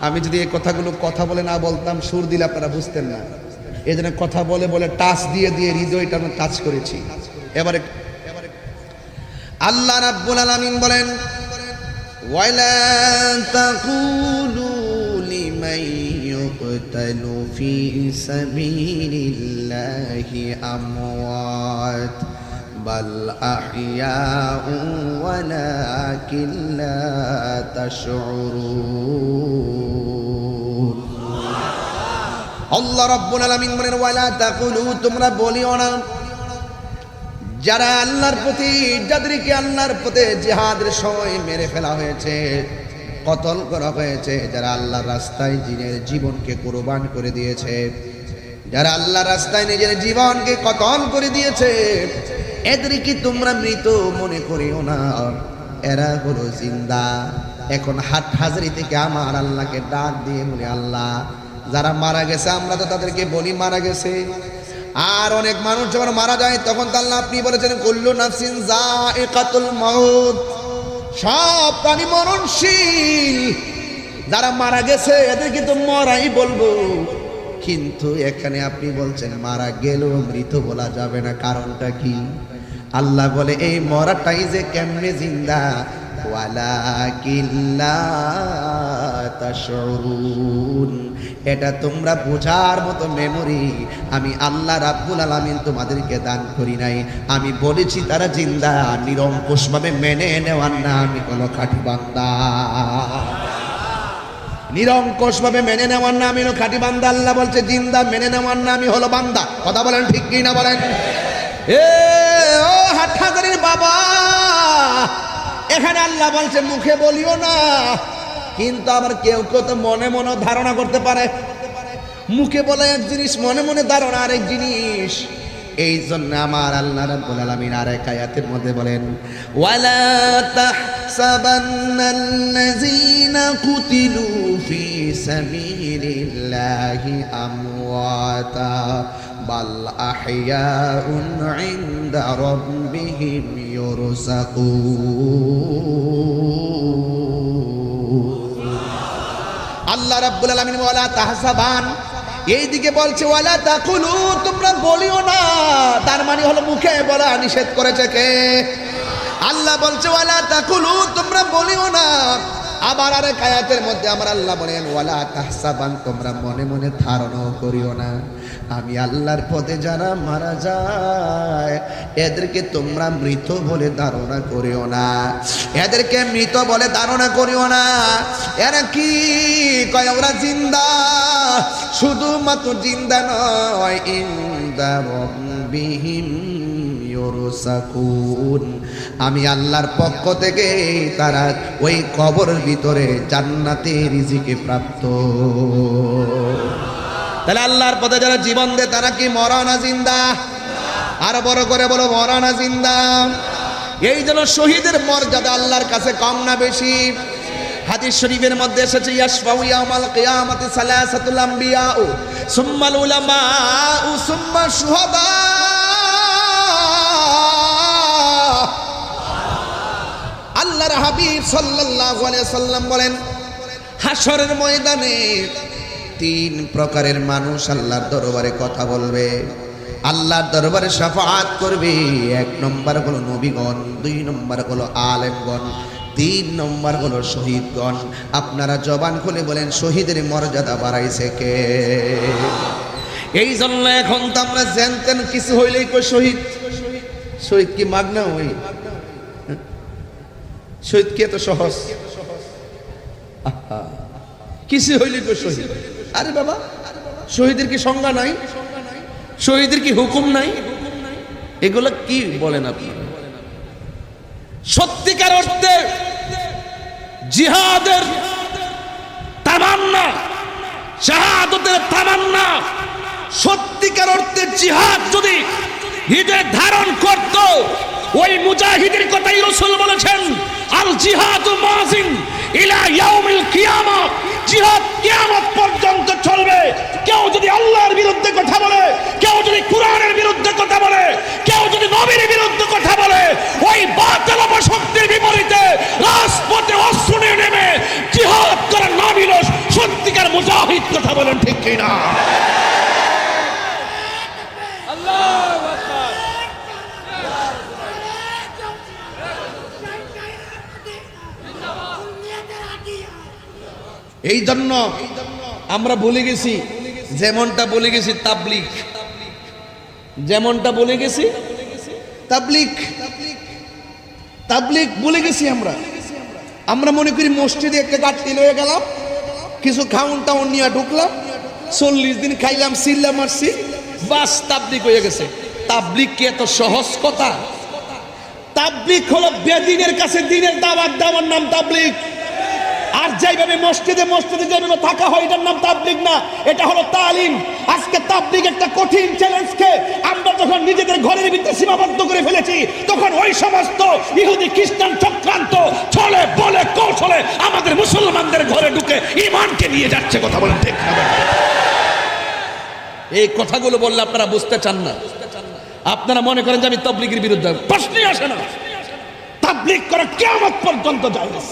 আমি যদি এই কথাগুলো কথা বলে না বলতাম, সুর দিলে আপনারা বুঝতেন না। এই জন্য কথা বলে বলে টাচ দিয়ে দিয়ে হৃদয়টা আমি টাচ করেছি। এবারে আল্লাহ রাব্বুল আলামিন বলেন, ওয়ালা তাকুলু লিমান ইউকতালু ফি সাবিলিল্লাহি আমওয়াত বাল আহইয়াউ ওয়ালাকিন লা তাশউরুন। আল্লাহ রাব্বুল আলামিন বলেন, ওয়ালা তাকুলু, তোমরা বলিও না, যারা আল্লাহর প্রতি, যাদেরকে আল্লাহর পথে জিহাদের সময় মেরে ফেলা হয়েছে, কতল করা হয়েছে, যারা আল্লাহর রাস্তায় নিজের জীবনকে কুরবান করে দিয়েছে, যারা আল্লাহর রাস্তায় নিজের জীবনকে কতল করে দিয়েছে, এদেরকে তোমরা মৃত মনে করিও না, এরা হলো জিন্দা। এখন হাট হাজারি থেকে আমার আল্লাহকে ডাক দিয়ে বলি, আল্লাহ যারা মারা গেছে আমরা তো তাদেরকে বলি মারা গেছে, আর অনেক মানুষ যখন মারা যায় তখন তো আল্লাহ আপনি বলেছেন কুল্লু নাফসিন যায়িকাতুল মাউত, সব প্রাণী মরণশীল। যারা মারা গেছে এদেরকে তো মরাই বলবো, কিন্তু এখানে আপনি বলছেন মারা গেলেও মৃত বলা যাবে না, কারণটা কি? আল্লাহ বলে এই মরাটাই যে কেমনে জিন্দা, ওয়ালাকিন লা তাশউরুন, এটা তোমরা বোঝার মতো মেমোরি আমি আল্লাহ রাব্বুল আলামিন তোমাদেরকে দান করি নাই। আমি বলেছি তারা জিন্দা, নিরঙ্কুশভাবে মেনে নেওয়ার না আমি কোনো খাঁটি বান্দা, নিরঙ্কুশভাবে মেনে নেওয়ার না আমি হলো খাঁটি বান্দা। আল্লাহ বলছে জিন্দা, মেনে নেওয়ার না আমি হলো বান্দা। কথা বলেন ঠিক কি না বলেন? এ ও হাটহাজারির বাবা, এখানে আল্লাহ বলছে মুখে বলিও না, কিন্তু আবার কেউ কেউ তো মনে মনে ধারণা করতে পারে। মুখে বলে এক জিনিস, মনে মনে ধারণা আরেক জিনিস। এই জন্য আমার আল্লাহ রাব্বুল আলামিন আরেক আয়াতের মধ্যে বলেন, ওয়ালা তাহসাবান্নাল্লাযীনা কুতিলু ফি সাবিলিল্লাহি আমওয়াতা বাল আহইয়াউন ইনদা রাব্বিহিম ইউরযাকুন। আল্লাহ রাব্বুল আলামিন ওয়ালা তাহসাবান, এইদিকে বলছে ওয়ালা তাকুলু, তোমরা বলিও না, তার মানে হলো মুখে বলা নিষেধ করেছে কে? আল্লাহ বলছে ওয়ালা তাকুলু, তোমরা বলিও না। আবার আরেক আয়াতের মধ্যে আমার আল্লাহ বলেন ওয়ালা তাহসাবান, তোমরা মনে মনে ধারণা করিও না আমি আল্লাহর পথে যারা মারা যায় এদেরকে তোমরা মৃত বলে ধারণা করিও না, এদেরকে মৃত বলে ধারণা করিও না। এরা কি কয়? ওরা জিন্দা, শুধুমাত্র জিন্দা নয়, ইনদা রাব্বিহিম ইউরযাকুন, আমি আল্লাহর পক্ষ থেকে তারা ওই কবরের ভিতরে জান্নাতে রিজিকে প্রাপ্ত। তাহলে আল্লাহর পথে যারা জীবন দেয় তারা কি মরা না জিন্দা? আরো বড় করে বলো, মরা না জিন্দা? এই জন্য শহীদের মর্যাদা আল্লাহর কাছে কম না বেশি? হাদিস শরীফের মধ্যে এসেছে ইয়াশফাউ ইয়াউমাল কিয়ামাতি সালাসাতুল আমবিয়াউ সুম্মাল উলামাউ সুম্মা শুহাদা। আল্লাহ আল্লাহর হাবিব সাল্লাল্লাহু আলাইহি সাল্লাম বলেন, হাসরের ময়দানে তিন প্রকারের মানুষ আল্লাহর দরবারে কথা বলবে, আল্লাহর দরবারে শাফাআত করবে। এক নম্বর হলো নবীগণ, দুই নম্বর হলো আলেমগণ, তিন নম্বর হলো শহীদগণ। আপনারা জবান খুলে বলেন, শহীদের মর্যাদা বাড়াইছে কে? এই জন্য এখন তো আমরা জানতেন কিছু হইলেই কই শহীদ। শহীদ কি মাগনা হই? শহীদ কি এত সহজ? কিছু হইলেই কই শহীদ। আরে বাবা, শহীদের কি সংজ্ঞা নাই? শহীদের কি হুকুম নাই? এগুলো কি বলেন আপনি? সত্যিকার অর্থে জিহাদের তামান্না, শাহাদাতের তামান্না, সত্যিকার অর্থে জিহাদ যদি হৃদয়ে ধারণ করত, ওই মুজাহিদের কথাই রাসূল বলেছেন, আল জিহাদু মাযিন ইলা ইয়াউমিল কিয়ামah। জিহাদ কিয়ামত পর্যন্ত চলবে। কেউ যদি আল্লাহর বিরুদ্ধে কথা বলে, কেউ যদি কোরআনের বিরুদ্ধে কথা বলে, কেউ যদি নবীর বিরুদ্ধে কথা বলে, ওই বাতিল শক্তির বিপরীতে রাজপথে অস্ত্র নিয়ে নেমে জিহাদ করার নাম হলো সত্যিকার মুজাহিদ। কথা বলেন ঠিক কি না? আল্লাহু আকবার। এই জন্য আমরা ভুলে গেছি, যেমনটা বলে গেছি তাবলীগ, যেমনটা বলে গেছি তাবলীগ, তাবলীগ বলে গেছি আমরা। আমরা মনে করি মসজিদে একটা গাঠি লয়ে গেলাম, কিছু খাউন টাউন নিয়ে ঢুকলাম, 40 দিন খাইলাম, চিল্লা মারছি, বাস তাবলীগ হয়ে গেছে। তাবলীগ কি এত সহজ কথা? তাবলীগ হলো বেদিনের কাছে দিনের দাওয়াত দেওয়ার নাম তাবলীগ। আর যেভাবে মসজিদে মসজিদে যেভাবে থাকা হয়, এটার নাম তাবলীগ না, এটা হলো তালিম। আজকে তাবলীগ একটা কঠিন চ্যালেঞ্জকে আমরা যখন নিজেদের ঘরের ভিতরে সীমাবদ্ধ করে ফেলেছি, তখন ওই সমস্ত ইহুদি খ্রিস্টান চক্রান্ত ছলে বলে কৌশলে আমাদের মুসলমানদের ঘরে ঢুকে ঈমানকে নিয়ে যাচ্ছে। কথা বলেন ঠিক না? এই কথাগুলো বললে আপনারা বুঝতে চান না। আপনারা মনে করেন যে আমি তাবলীগের বিরুদ্ধে, প্রশ্নই আসে না। তাবলীগ করা কিয়ামত পর্যন্ত জায়েজ।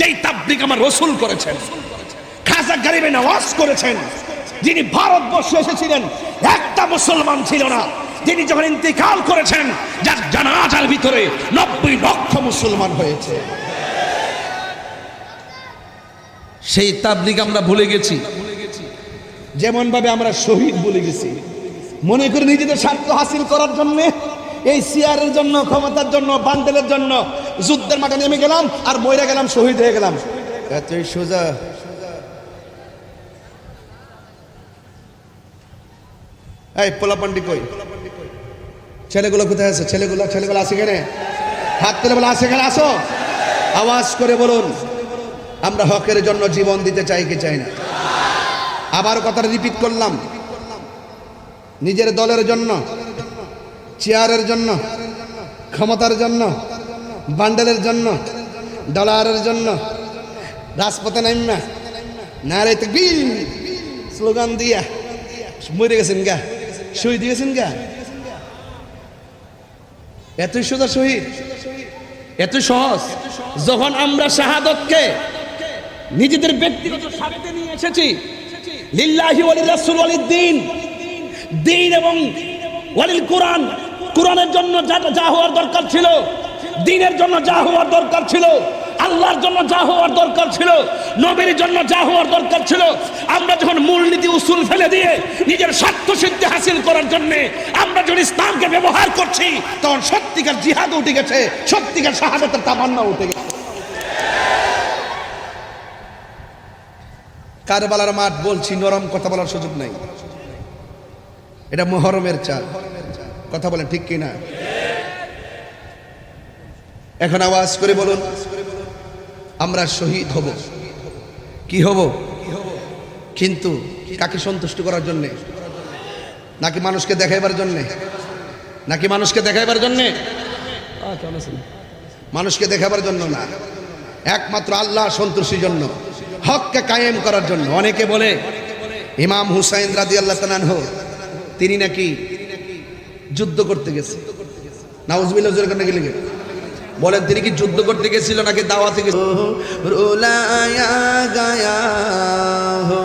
যেই তাবলীগ আমার রাসূল করেছেন, খাজা গরিবে নওয়াজ করেছেন, যিনি ভারতবর্ষে এসেছিলেন একটা মুসলমান ছিল না, যিনি যখন ইন্তেকাল করেছেন যার জানাজার ভিতরে 90 লক্ষ মুসলমান হয়েছে। সেই তাবলীগ আমরা ভুলে গেছি, যেমন ভাবে আমরা শহীদ ভুলে গেছি। মনে করি নিজেদের স্বার্থ হাসিল করার জন্য, এই চেয়ারের জন্য, ক্ষমতার জন্য, বান্ডেলের জন্য যুদ্ধের মাঠে নেমে গেলাম আর মইরা গেলাম, শহীদ হয়ে গেলাম। এতই সোজা? এই পোলাপান্ডি কই? ছেলেগুলো কোথায় আছে? ছেলেগুলো আছে কেন? হাত তুলে বলে আছে কেন? আসো, আওয়াজ করে বলুন, আমরা হকের জন্য জীবন দিতে চাই কি চাই না? আবার কথাটা রিপিট করলাম, নিজের দলের জন্য, চেয়ারের জন্য, ক্ষমতার জন্য, বান্ডেলের জন্য, ডলারের জন্য রাজপথে নাইমা নারে তাকবীর স্লোগান দিয়া মরে গেছেন গা, শহীদ গেছেন গা। এতই সোজা শহীদ, এত সহজ। যখন আমরা শাহাদাতকে নিজেদের ব্যক্তিগত স্বার্থে নিয়ে এসেছি, লিল্লাহি ওয়ালির রাসূল ওয়ালিদ দ্বীন, দ্বীন এবং ওয়ালিল কোরআন, কোরআনের জন্য যা হওয়ার দরকার ছিল, দ্বীনের জন্য যা হওয়ার দরকার ছিল, আল্লাহর জন্য যা হওয়ার দরকার ছিল, নবীর জন্য যা হওয়ার দরকার ছিল, আমরা যখন মূলনীতি উসুল ফেলে দিয়ে নিজের স্বার্থ সিদ্ধি হাসিল করার জন্য আমরা যখন ইসলামকে ব্যবহার করছি, তখন সত্যিকার জিহাদ উঠে গেছে, সত্যিকার শাহাদাতের তামান্না উঠে গেছে। কারবালার মাঠ বলছি, নরম কথা বলার সুযোগ নাই। এটা মুহররমের চাঁদ। কথা বলেন ঠিক কি না? এখন আওয়াজ করে বলুন, আমরা শহীদ হব, কি হব? কিন্তু কাকে সন্তুষ্ট করার জন্যে? নাকি মানুষকে দেখাইবার জন্যে? নাকি মানুষকে দেখাইবার জন্যে? মানুষকে দেখাবার জন্য না, একমাত্র আল্লাহ সন্তুষ্টির জন্য, হককে কায়েম করার জন্য। অনেকে বলে ইমাম হুসাইন রাদিয়াল্লাহু তাআলা আনহু তিনি নাকি যুদ্ধ করতে গেছে। নাউজুবিল্লাহ, জোরে করে গেলে বলেন তিনি কি যুদ্ধ করতে গেছিল নাকি দাওয়াতে গেছিল? রুলায়া গায়া হো।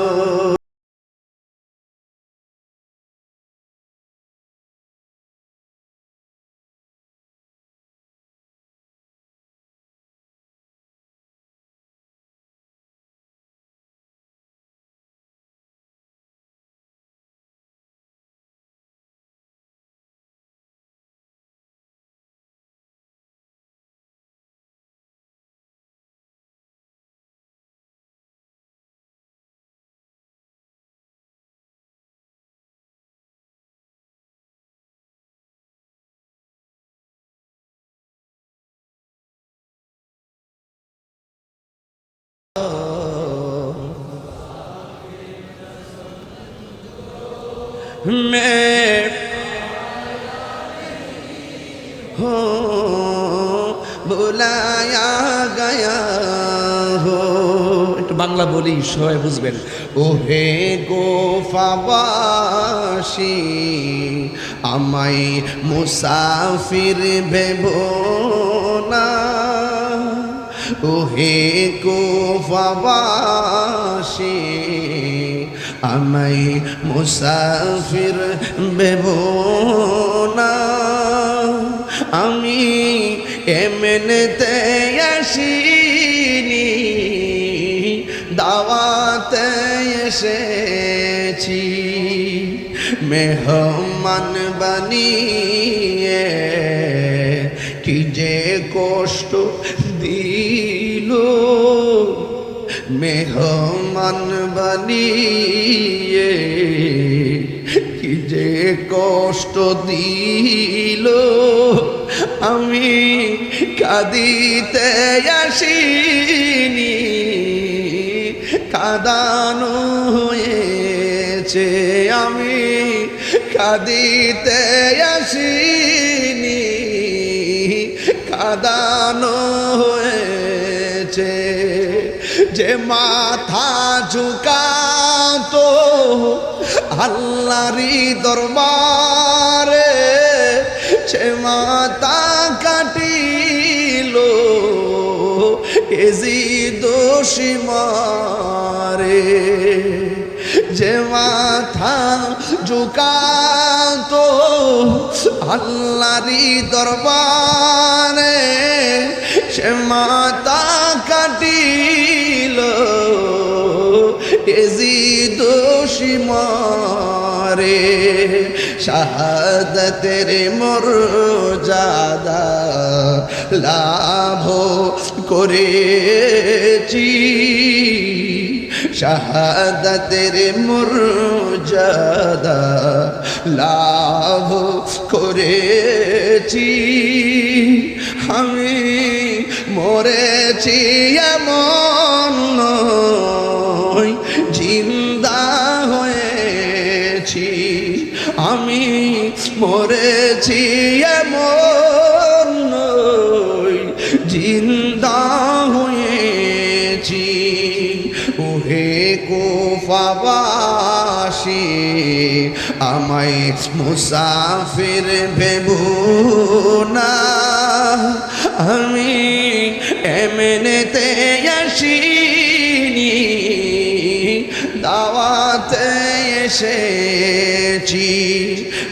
मैं हो बुलाया गया हो। একটু বাংলা বলি সবাই বুঝবেন। ও হে গোফাবাসী আমায় মুসাফির ভেবো না, ও হে গোফাবাসী আমায় মুসাফির ভেবো না। আমি এমনিতে আসিনি, দাওয়াতে এসেছি। মেহমান বানিয়ে কি যে কষ্ট দিল, মেহমান বানিয়ে কি যে কষ্ট দিল। আমি কাঁদিতে আসিনি, কাঁদানো হয়েছে। আমি কাঁদিতে আসিনি, কাঁদানো হয়েছে। যে মাথা ঝুকাতো আল্লাহরই দরবারে, সে মাথা কাটিল এজিদ সীমারে। যে মাথা ঝুকাতো আল্লাহরই দরবারে, সে মাথা কাটিল এজিদ সীমারে। শাহাদাতের মর্যাদা লাভ করেছি, শাহাদাতের মর্যাদা লাভ করেছি। আমি মরেছি এমন নয়, জিন্দা হয়েছি। আমি মরেছি এমন নয়, জিন্দা হয়েছি। ওহে কুফাবাসী আমায় মুসাফির ভেবো না। আমি এমনিতে আসিনি, দাওয়াতে এসেছি।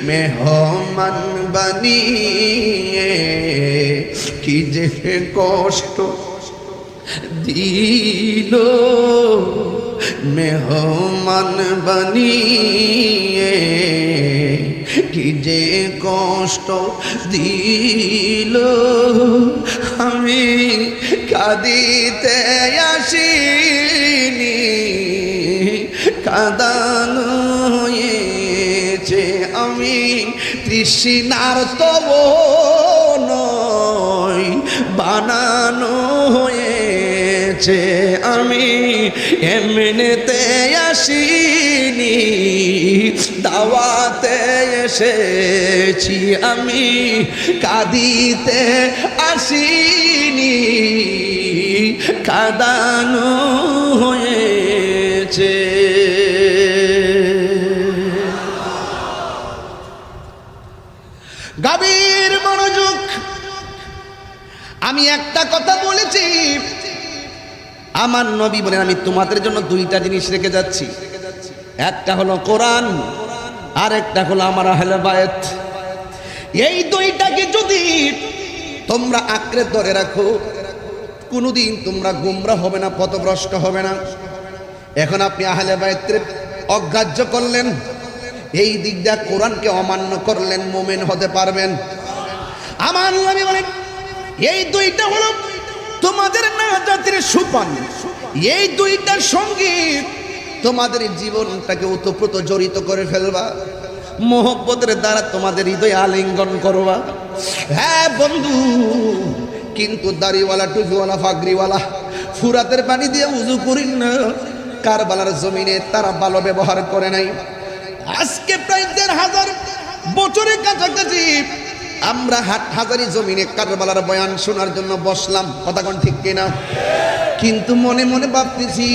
মেহমান বানিয়ে কি যে কষ্ট দিল, মেহমান বানিয়ে কি যে কষ্ট দিল। আমি কাঁদিতে আসিনি, কাঁদানো হয়েছে। আমি তৃষ্ণার্ত নয়, বানানো হয়েছে। আমি এমনিতে আসিনি, দাওয়াতে এসেছি। আমি কাঁদিতে আসিনি, কাঁদানো হয়েছে। গাভীর মনোযোগ। কথা বলেছি। আমার নবী বলেন আমি তোমাদের জন্য দুইটা জিনিস রেখে যাচ্ছি, একটা হলো কোরআন আর একটা হলো আমার আহলে বায়াত। এই দুইটাকে যদি তোমরা আঁকড়ে ধরে রাখো, কোনোদিন তোমরা গোমরা হবে না, পথভ্রষ্ট হবে না। এখন আপনি আহলে বায়াতের অগ্রাহ্য করলেন, এই দিক দিয়ে কোরআনকে অমান্য করলেন, মুমিন হতে পারবেন? আমার নবী বলেন এই দুইটা হলো তোমাদের নাজাতের সোপান। এই দুইটার সঙ্গে তোমাদের জীবনটাকে ওতপ্রোত জড়িত করে ফেলবা, মোহব্বতের দ্বারা তোমাদের হৃদয় আলিঙ্গন করবা। হ্যাঁ বন্ধু, কিন্তু দাড়িওয়ালা, টুপিওয়ালা, ফাগরিওয়ালা ফুরাতের পানি দিয়ে উজু করিন না, কারবালার জমিনে তারা ভালো ব্যবহার করে নাই। আজকে প্রায় ১,৫০০ বছরের কাছাকাছি আমরা হাটহাজারী জমিনে কারবালার বয়ান শোনার জন্য বসলাম, কথা কোন ঠিক কিনা? কিন্তু মনে মনে ভাবতেছি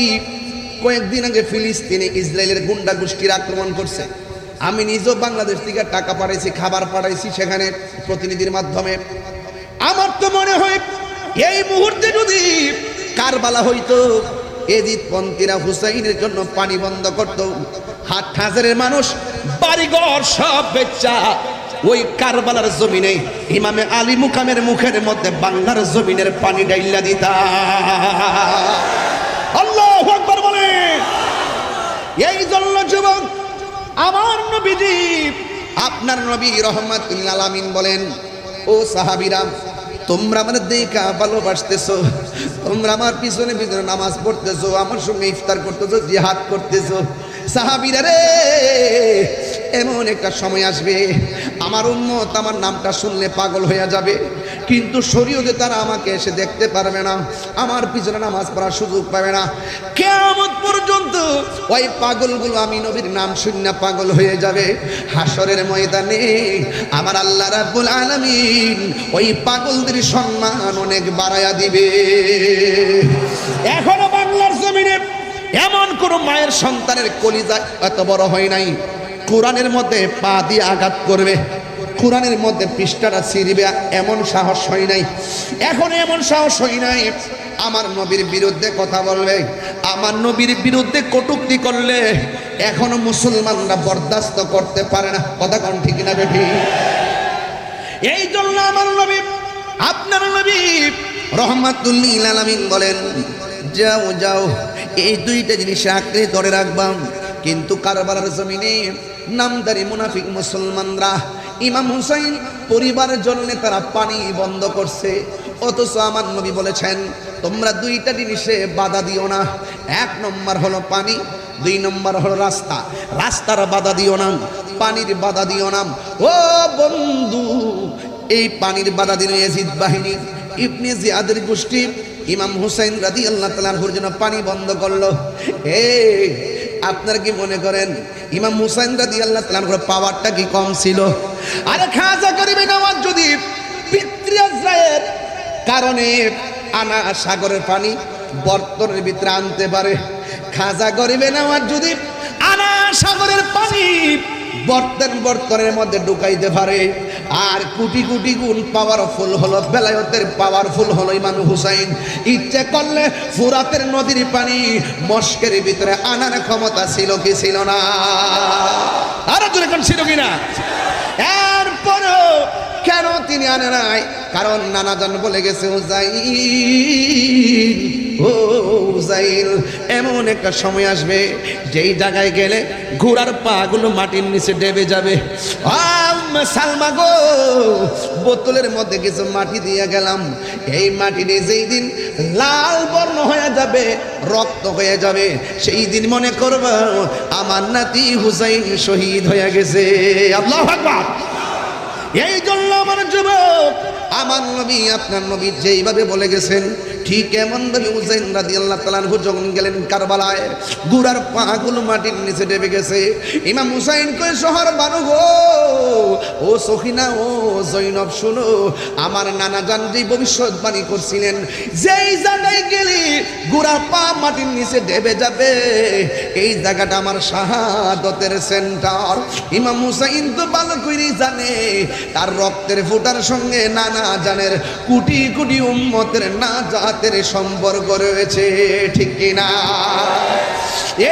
কয়েকদিন আগে ফিলিস্তিনে ইসরায়েলের গুন্ডা গোষ্ঠীর আক্রমণ করছে। আমি নিজেও বাংলাদেশ থেকে টাকা পাঠাইছি, খাবার পাঠাইছি সেখানে প্রতিনিধির মাধ্যমে। আমার তো মনে হয় এই মুহূর্তে যদি কারবালা হইতো, এজিদপন্থীরা হুসাইনের জন্য পানি বন্ধ করত, হাটহাজারের মানুষ বাড়িঘর সব বেচা ওই কারবালার জমিনে ইমামে আলী মুকামের মুখের মধ্যে বাংলার জমিনের পানি ডাইলা দিতা। আল্লাহু আকবার বলে। এই জন্য যুবক, আমার নবীজি আপনার নবী রাহমাতুল আলামিন বলেন, ও সাহাবীরা তোমরা আমার দেখা ভালোবাসতেছো, তোমরা আমার পিছনে পিছনে নামাজ পড়তেছো, আমার সঙ্গে ইফতার করতেছো, জিহাদ করতেছো। সাহাবীরা রে, এমন একটা সময় আসবে আমার উম্মত আমার নামটা শুনলে পাগল হয়ে যাবে, কিন্তু শরীয়তে তারা আমাকে এসে দেখতে পারবে না, আমার পিছনে নামাজ পড়ার সুযোগ পাবে না। কিয়ামত পর্যন্ত ওই পাগলগুলো আমি নবীর নাম শুনে পাগল হয়ে যাবে। হাসরের ময়দানে আমার আল্লাহ রাব্বুল আলামিন ওই পাগলদের সম্মান অনেক বাড়ায়া দিবে। এখনো বাংলার জমিনে এমন কোন মায়ের সন্তানের কলিজা এত বড় হয় নাই, কোরআনের মধ্যে পা দিয়ে আঘাত করবে, কোরআনের মধ্যে পৃষ্ঠাটা ছিঁড়বে, এমন সাহস হয় নাই। এখন এমন সাহস হয় নাই আমার নবীর বিরুদ্ধে কথা বলবে, আমার নবীর বিরুদ্ধে কটূক্তি করলে এখনো মুসলমানরা বরদাস্ত করতে পারে না, কথা কোন ঠিক না বেঠি? এই জন্য আমার নবী আপনার নবী রাহমাতুল লিল আলামিন বলেন, যাও যাও এই দুইটা জিনিস আঁকড়ে ধরে রাখবাম। কিন্তু কারবালার জমিনে নামদারি মুনাফিক মুসলমানরা ইমাম হুসাইন পরিবারের জন্য তারা পানি বন্ধ করছে, অথচ আমার নবী বলেছেন তোমরা দুইটা জিনিসে বাধা দিও না। ১ নম্বর হলো পানি, ২ নম্বর হলো রাস্তা। রাস্তার বাধা দিও না, পানির বাধা দিও না। ও বন্ধু, এই পানির বাধা দিল ইয়াজিদ বাহিনী, ইবনে জিয়াদের গোষ্ঠী ইমাম হুসাইন রাদিয়াল্লাহু তাআলা আনহুর জন্য পানি বন্ধ করলো। এই আপনারা কি মনে করেন ইমাম হুসাইন রাদিয়াল্লাহু তাআলা আনহুর পাওয়ারটা কি কম ছিল? আরে খাজা গরিবে নওয়াজ যদি পিতৃয়াজরায়ের কারণে আনা সাগরের পানি বর্তনের ভিতরে আনতে পারে, খাজা গরিবে নওয়াজ যদি আনা সাগরের পানি বর্তনের মধ্যে ঢুকাইতে পারে, আর কোটি কোটি গুণ পাওয়ারফুল হলো বেলায়েতের পাওয়ারফুল হলো ইমাম হুসাইন। ইচ্ছে করলে ফুরাতের নদীর পানি মস্কের ভিতরে আনার ক্ষমতা ছিল কি ছিল না? আরে দূরে কোন ছিল কিনা? এরপরও কেন তিনি আনে নাই? কারণ নানাজন বলে গেছে হুসাইন, ও হুসাইন, এমন একটা সময় আসবে যেই জায়গায় গেলে ঘোড়ার পা গুলো মাটির নিচে ডেবে যাবে। সালমা গো, বোতলের মধ্যে কিছু মাটি দিয়ে গেলাম, এই মাটি নিয়ে যেই দিন লাল বর্ণ হয়ে যাবে, রক্ত হয়ে যাবে, সেই দিন মনে করবা আমার নাতি হুসাইন শহীদ হয়ে গেছে। আল্লাহু আকবার। এই জন্য আমার যুবক, আমার নবী আপনার নবী যেইভাবে বলে গেছেন ঠিক এমন ভাবে হুসাইন রাদিয়াল্লাহু তাআলা আনহু যখন গেলেন কারবালায়, গুড়ার পাগুলো মাটির নিচে ডেবে গেছে। ইমাম হুসাইন কই শহর বানু গো, ও সখিনা, ও জৈনব শুনো, আমার নানা জান যে ভবিষ্যৎবাণী করছিলেন, যেই জায়গায় গেলে গোড়া পা মাটির নিচে ডেবে যাবে, এই জায়গাটা আমার শাহাদতের সেন্টার। ইমাম হুসাইন তো ভালো করে জানে তার রক্তের ফোঁটার সঙ্গে নানা জানের কোটি কোটি উম্মতের নাজাতের সম্পর্ক রয়েছে, ঠিক কিনা?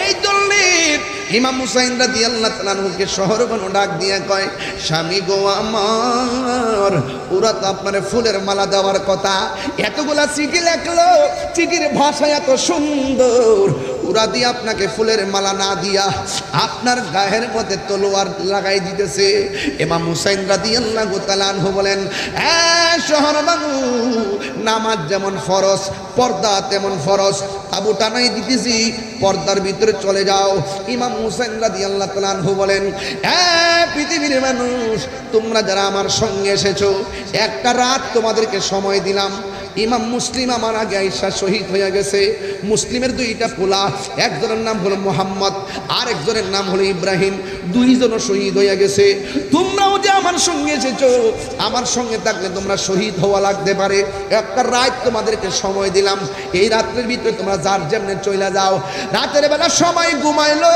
এই জন্য ইমাম হুসাইন রাদিয়াল্লাহু তাআলা আনহুকে শহরগণ ডাক দিয়ে কয়, স্বামী গো আমার, ওরা তো আপনার ফুলের মালা দেওয়ার কথা, এতগুলা চিঠি লেখলো, চিঠির ভাষা এত সুন্দর, ওরা দিয়ে আপনাকে ফুলের মালা না দিয়া আপনার গায়ের মধ্যে তলোয়ার লাগাই দিতেছে। ইমাম হুসাইন রাদিয়াল্লাহু তাআলা আনহু বলেন, শহর বানু, নামাজ যেমন ফরজ, পর্দা তেমন ফরজ, তাবু টানাই দিতেছি, পর্দার ভিতরে চলে যাও। ইমাম হুসাইন রাদিয়াল্লাহু তাআলা আনহু বলেন, পৃথিবীর মানুষ, তোমরা যারা আমার সঙ্গে এসেছো, একটা রাত তোমাদেরকে সময় দিলাম। ইমাম মুসলিম আমার আগে আইসা শহীদ হয়ে গেছে। মুসলিমের দুইটা পোলা, একজনের নাম হলো মোহাম্মদ, আর একজনের নাম হলো ইব্রাহিম, দুইজনও শহীদ হয়ে গেছে। তোমরাও যে আমার সঙ্গে এসেছো, আমার সঙ্গে থাকলে তোমরা শহীদ হওয়া লাগতে পারে। একটা রাত তোমাদেরকে সময় দিলাম, এই রাত্রের ভিতরে তোমরা যার যেমনে চলে যাও। রাতের বেলা সবাই ঘুমাইলো।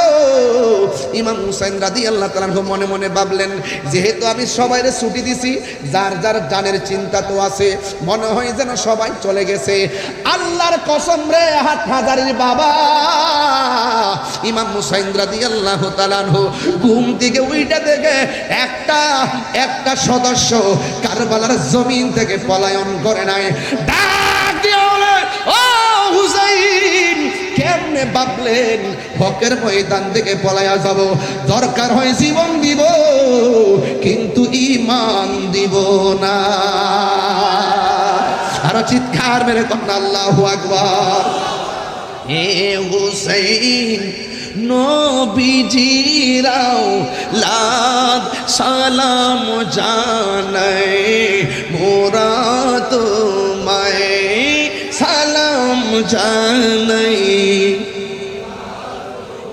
ইমাম হুসাইন রাদিয়াল্লাহু তাআলা মনে মনে ভাবলেন, যেহেতু আমি সবাইরে ছুটি দিছি, যার যার জানের চিন্তা তো আছে, মনে হয় যেন সবাই চলে গেছে। আল্লাহর কসম রে হাটহাজারীর বাবা, ইমাম হুসাইন রাদিয়াল্লাহু তাআলা ঘুম থেকে উইটা দেখে একটা সদস্য কারবালার জমিন থেকে পলায়ন করে নাই। ডাক দিয়ে বলে, ও হুসাইন, কেমনে ভাবলেন হকের ময়দান থেকে পলায়া যাব? দরকার হয় জীবন দিব, কিন্তু ঈমান দিব না। আর চিৎকার মেরে কন্যা আল্লাহু আকবার। এ হুসাইন, নবীজিরাও লাদ সালাম জানাই, মোরা তোমায় সালাম জানাই।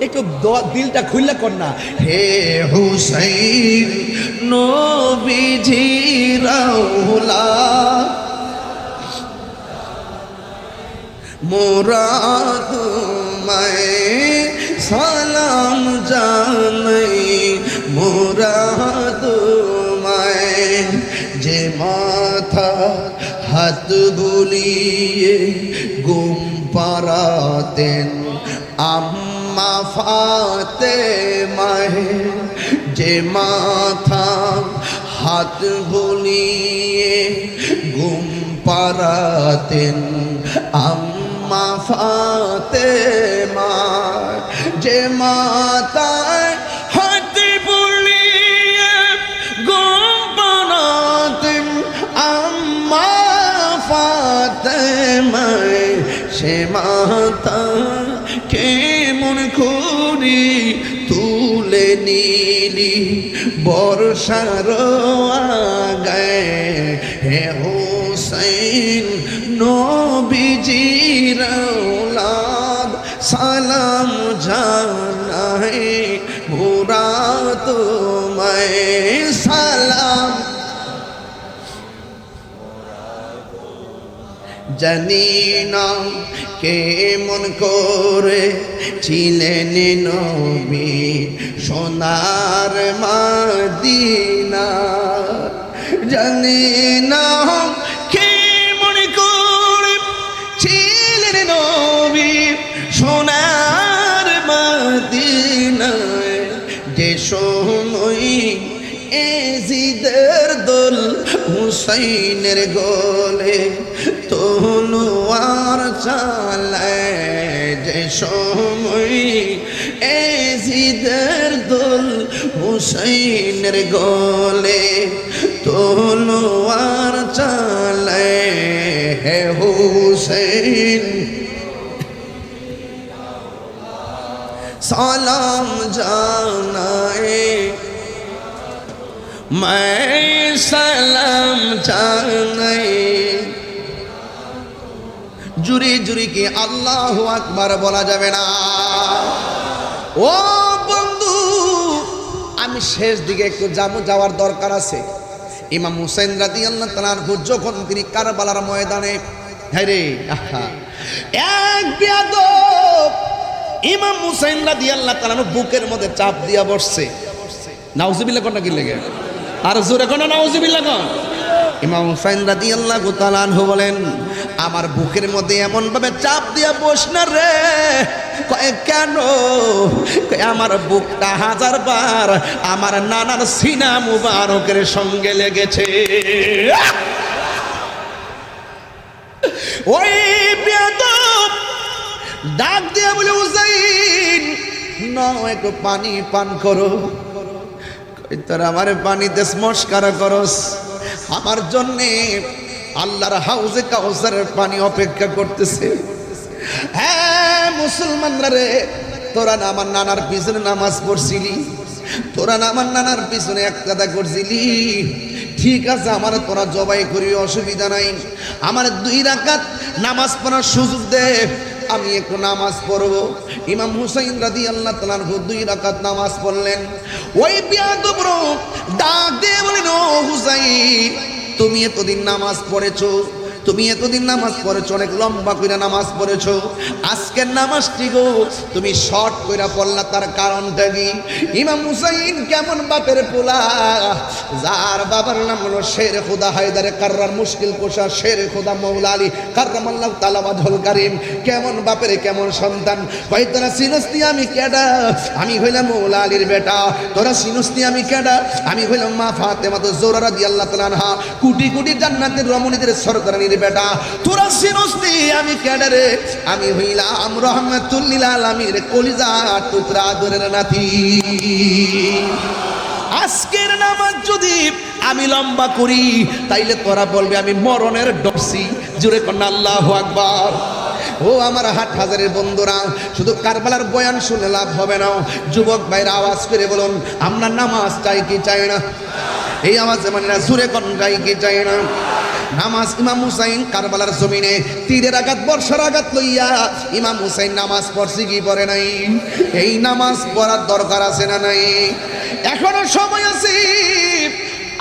একটু দিলটা খুললে কন্যা, হে হুসাইন, নবীজিরাও লাদ মোরা তোমায় সালাম জানাই, মোরা তোমায়। যে মাথা হাত বুলিয়ে ঘুম পাড়াতেন আম্মা ফাতেমায়, যে মাথা হাত বুলিয়ে ঘুম পাড়াতেন আম্মা ফাতেমা, যে মাতায় হাত বুলিয়ে ঘুম পাড়াতেন আম্মা ফাতেমায়, সে মাতা কেমন করি তুলে নিলি বর্ষার আগায়। হে হুসাইন, নবীজির আওলাদ সালাম জানাই, মোরা তোমায় সালাম। জানি না কেমন করে ছিলেন নবী সোনার মদিনা, জানি না কেমন করে ছিলেন নবী সোনার মদিনায়। যে সময় এজিদের দোল হুসাইনের গলে তলোয়ার চালায়, যে সময় এজিদের দোল হুসাইনের গলে তলোয়ার চালায়। হে হুসাইন, সালাম জানাই, मैं सलाम জানাই। জুরি জুরি কি আল্লাহু আকবার বলা যাবে না? ও বন্ধু, আমি আমি শেষ দিকে একটু যাওয়ার দরকার আছে। ইমাম হুসাইন রাদিয়াল্লাহু তাআলা আনহু যখন তিনি কারবালার ময়দানে, হ্যাঁ রে আহা, এক বেয়াদব ইমাম হুসাইন রাদিয়াল্লাহু তাআলা আনহু বুকের মধ্যে চাপ দিয়া বসছে। নাউজুবিল্লাহ কোনটা কি লাগে? আর জোরে কোন নাউজুবিল্লাহ কোন? ইমাম হুসাইন রাদিয়াল্লাহু তাআলা আনহু বলেন, আমার বুকের মধ্যে এমন ভাবে চাপ দিয়া বস না রে। কয় কেন? আমার বুকটা 1000 বার আমার নানার সিনা মুবারকের সঙ্গে লেগেছে। ওই বেয়াদব ডাক দিয়া বলে, হুসাইন নাও একটু পানি পান করো। তোর আমার পানিতে স্মস্কার করস, আমার জন্যে আল্লাহর হাউজে কাউসারের পানি অপেক্ষা করতেছে। হ্যাঁ মুসলমানরা রে, তোরা না আমার নানার পিছনে নামাজ পড়ছিলি, তোরা না আমার নানার পিছনে এক কাদা করছিলি, ঠিক আছে আমার তোরা জবাই করি, অসুবিধা নাই। আমার 2 রাকাত নামাজ পড়ার সুযোগ দে, আমি একটু নামাজ পড়বো। ইমাম হুসাইন রাদিয়াল্লাহু তাআলা আনহু 2 রাকাত নামাজ পড়লেন। ওই বেয়াদব ডাক দিয়ে বলেন, ও হুসাইন তুমি এতদিন নামাজ পড়েছো, তুমি এতদিন নামাজ পড়েছো, অনেক লম্বা করে নামাজ পড়েছো, আজকের নামাজটি গো তুমি শর্ট করে পড়লা, তার কারণটা কি? ইমাম হুসাইন কেমন বাপের পোলা, যার বাবার নাম হলো শের খুদা হায়দারে কাররার মুশকিল কোষা শের খুদা মৌলা আলী কাররামাল্লাহু তাআলা ওয়াজহুল কারীম, কেমন বাপের কেমন সন্তান। কই তোরা চিনস্তি আমি কেডা? আমি হইলাম মৌলা আলীর বেটা। তোরা চিনস্তি আমি কেডা? আমি হইলাম মা ফাতেমা জোহরা রাদিয়াল্লাহু তাআলা আনহা, কোটি কোটি জান্নাতের রমণীদের সরদারানির বেটা। তোরা চিনস্তি আমি কেডা রে? আমি হইলাম রহমাতুল লিল আলামিনের কলিজা টুকরা আদরের নাতি। আজকের নামাজ যদি আমি লম্বা করি তাইলে তোরা বলবে আমি মরণের ডরছি। জোরে কন্যা আল্লাহু আকবার। ও আমার হাট হাজারের বন্ধুরা, শুধু কারবালার বয়ান শুনে লাভ হবে না। যুবক ভাইরা আওয়াজ করে বলুন, আমরা নামাজ চাই কি চাই না? এই আওয়াজে মানে না, জোরে কন্যা চাই কি চাই না? নামাজ ইমাম হুসাইন কারবালার জমিনে তীরের আঘাত বর্ষার আঘাত লইয়া ইমাম হুসাইন নামাজ পড়ছে কি পড়ে নাই? এই নামাজ পড়ার দরকার আছে না নাই? এখনো সময় আছে।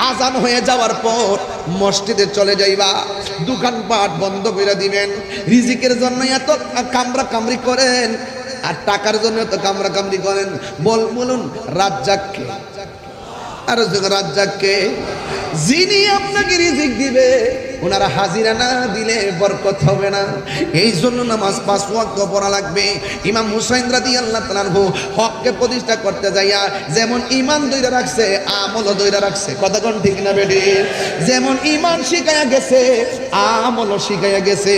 আজান হয়ে যাওয়ার পর মসজিদে চলে যাইবা, দোকানপাট বন্ধ করে দিবেন। রিজিকের জন্য এত কামরা কামড়ি করেন আর টাকার জন্য এত কামরা কামড়ি করেন। বলুন রাজ্জাককে, আর রাজ্জাককে যিনি আপনাকে রিজিক দিবে, ওনারা হাজিরা না দিলে বরকত হবে না। এই জন্য নামাজ 5 ওয়াক্ত পড়া লাগবে। ইমাম হুসাইন রাদিয়াল্লাহু তাআলা আনহু হককে প্রতিষ্ঠা করতে যাইয়া যেমন ঈমান দইরা রাখছে, আমলও দইরা রাখছে। কথা কোন ঠিক না বেডি? যেমন ঈমান শিখায়া গেছে, আমলও শিখায়া গেছে।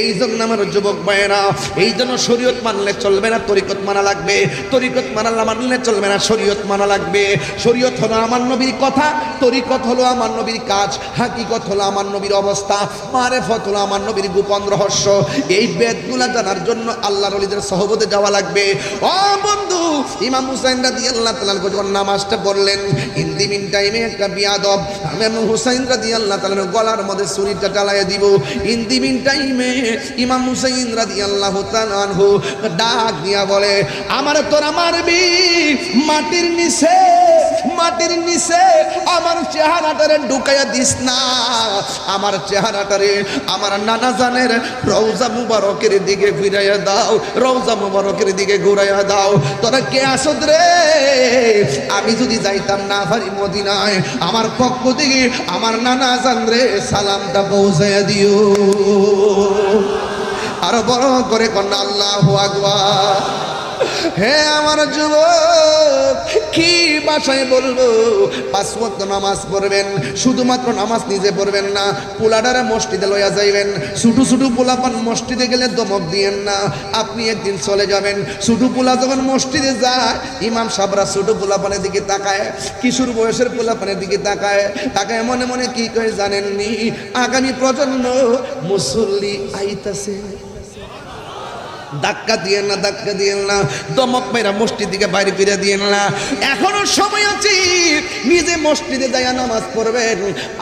এই জন্য আমার যুবক ভাইয়েরা, এই জন্য শরীয়ত মানলে চলবে না, তরিকত মানা লাগবে। তরিকত মানলে চলবে না, শরীয়ত মানা লাগবে। শরীয়ত হলো আমার নবীর কথা, তরিকত হলো আমার নবীর কাজ, হাকিকত হলো আমার নবীর অবস্থা, মারেফত হলো আমার নবীর গোপন রহস্য। এই বেদগুলা জানার জন্য আল্লাহর ওলিদের সহবতে যাওয়া লাগবে। ও বন্ধু, ইমাম হুসাইন রাদিয়াল্লাহু তাআলা যখন নামাজটা পড়লেন, ইন দি মিন টাইমে একটা বিয়াদব ইমাম হুসাইন রাদিয়াল্লাহু তাআলার গলার মধ্যে ছুরিটা চালাইয়া দিব। ইন দি মিন টাইমে ইমাম হুসাইন রাদিয়াল্লাহু তাআলা আনহু ডাক দিয়া বলে, আমার তোরা মারবি মাটির নিচে, মাটির নিচে আমার চেহারাটারে ঢুকাইয়া দিস না। আমার চেহারাটারে আমার নানা জানের রওজা মুবারকের দিকে ফিরাইয়া দাও, রওজা মুবারকের দিকে ঘুরাইয়া দাও। তোরা কে আসদ রে? আমি যদি যাইতাম না পারি মদিনায়, আমার পক্ষ থেকে আমার নানা জান রে সালামটা পৌঁছাইয়া দিও। আরো বড় করে কন্যা আল্লাহু আকবার। হে আমার যুবক, কি ভাষায় বলবো? 5 ওয়াক্ত নামাজ পড়বেন, শুধুমাত্র নামাজ নিজে পড়বেন না, পোলাডারে মসজিদে লইয়া যাইবেন। ছোটো ছোটো পোলাপান মসজিদে গেলে দমক দিয়েন না। আপনি একদিন চলে যাবেন, ছোটো পোলা যখন মসজিদে যায়, ইমাম সাহেবরা ছোটো পোলাপানের দিকে তাকায়, কিশোর বয়সের পোলাপানের দিকে তাকায়, তাকায় মনে মনে কি কয় জানেননি? আগামী প্রজন্ম মুসল্লি আইতাছে। ধাক্কা দিয়েন না, ধাক্কা দিয়েন না, দমক মেরা মসজিদ থেকে বাইরে ফিরে দিয়েন না। এখনো সময় আছে, নিজে মসজিদে যাইয়া নামাজ পড়বেন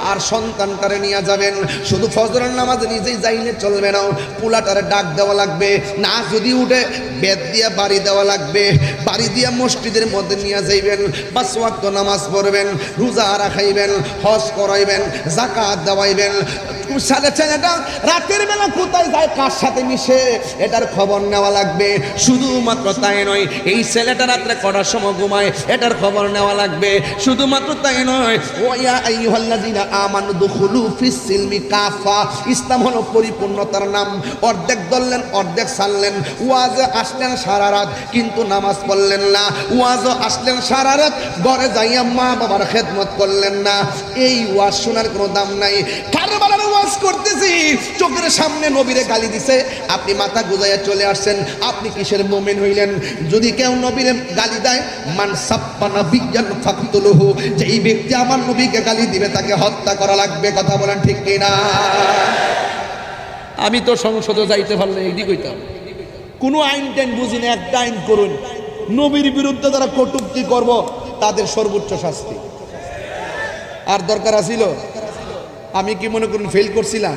আর সন্তানটারে নিয়ে যাবেন। শুধু ফজরের নামাজ নিজেই যাইলে চলবে না, পোলাটারে ডাক দেওয়া লাগবে, না যদি উঠে বেদ দিয়া বাড়ি দেওয়া লাগবে, বাড়ি দিয়া মসজিদের মধ্যে নিয়ে যাইবেন, 5 ওয়াক্ত নামাজ পড়বেন, রোজা রাখাইবেন, হজ করাইবেন, যাকাত দেওয়াইবেন। ছেলেটা রাতের বেলা কোথায় যায়, কার সাথে মিশে, এটার খবর নেওয়া লাগবে। শুধুমাত্র তাই নয়, এই ছেলেটা রাত্রে কটার সময় ঘুমায়, এটার খবর নেওয়া লাগবে। শুধুমাত্র তাই নয়, ওয়া আইয়ুহাল্লাযীনা আমানু দুখুলু ফিস সিলমি কাফা, ইসলাম হলো পরিপূর্ণতার নাম। অর্ধেক ধরলেন, অর্ধেক ছাড়লেন। ওয়াজে আসলেন সারা রাত কিন্তু নামাজ পড়লেন না, ওয়াজও আসলেন সারা রাত, ঘরে যাইয়া মা বাবার খেদমত করলেন না। এই ওয়াজ শোনার কোনো দাম নাই। কারবালার ওয়াজ করতেছি, চোখের সামনে নবীরে গালি দিছে, আপনি মাথা গুজাইয়া চলে আসছেন, আপনি কিসের মুমিন হইলেন? যদি কেউ নবীরে গালি দেয়, মান সাব্বা নাবিয়্যান ফাকতুলুহু, যে এই ব্যক্তি আমার নবীকে গালি দিবে তাকে হত্যা করা লাগবে। কথা বলেন ঠিক কিনা? আমি তো সংসদে যাইতে পারলে এইদিকে কইতাম, কোনো আইন টাইন বুঝি না, একটা আইন করুন, নবীর বিরুদ্ধে যারা কটূক্তি করব তাদের সর্বোচ্চ শাস্তি। আর দরকার আছিল? আমি কি মনে করুন ফেল করছিলাম?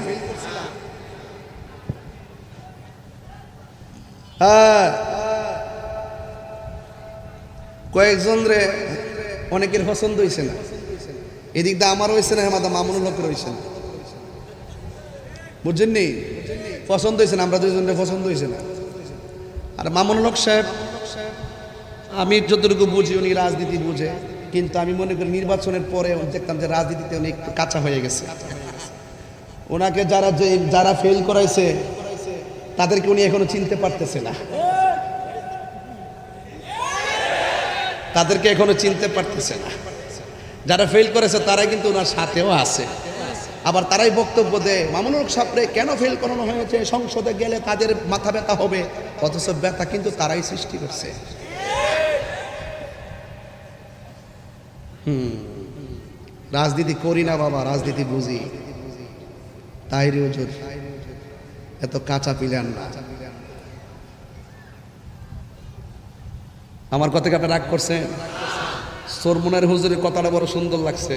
হ্যাঁ, কয়েকজন রে অনেকের পছন্দ হয়েছে না, এদিক দিয়ে আমার হয়েছে না, আমাদের মামুনুল হকের হয়েছে না, বুঝছেন নি? পছন্দ হয়েছে না, আমরা দুইজনের পছন্দ হয়েছে না। আর মামুনুল হক সাহেব, আমি যতটুকু বুঝি উনি রাজনীতি বুঝে, কিন্তু আমি মনে করি নির্বাচনের পরে দেখতাম যে রাজনীতিতে উনি একটু কাঁচা হয়ে গেছে। ওনাকে যারা ফেল করাইছে তাদেরকে উনি এখনো চিনতে পারতেছে না, তাদেরকে এখনো চিনতে পারতেছে না। যারা ফেল করেছে তারাই কিন্তু ওনার সাথেও আছে। আবার তারাই বক্তব্য দেয়, মামুনুল হক সাহেবরে কেন ফেল করানো হয়েছে, সংসদে গেলে তাদের মাথা ব্যথা হবে, অথচ ব্যথা কিন্তু তারাই সৃষ্টি করছে। রাজনীতি করি না বাবা, রাজনীতি বুঝি। তাহিরি হুজুর এত কাঁচা পিলান না। আমার কথাকে আপনি রাগ করছেন? সরমুনার হুজুরের কথাটা বড় সুন্দর লাগছে।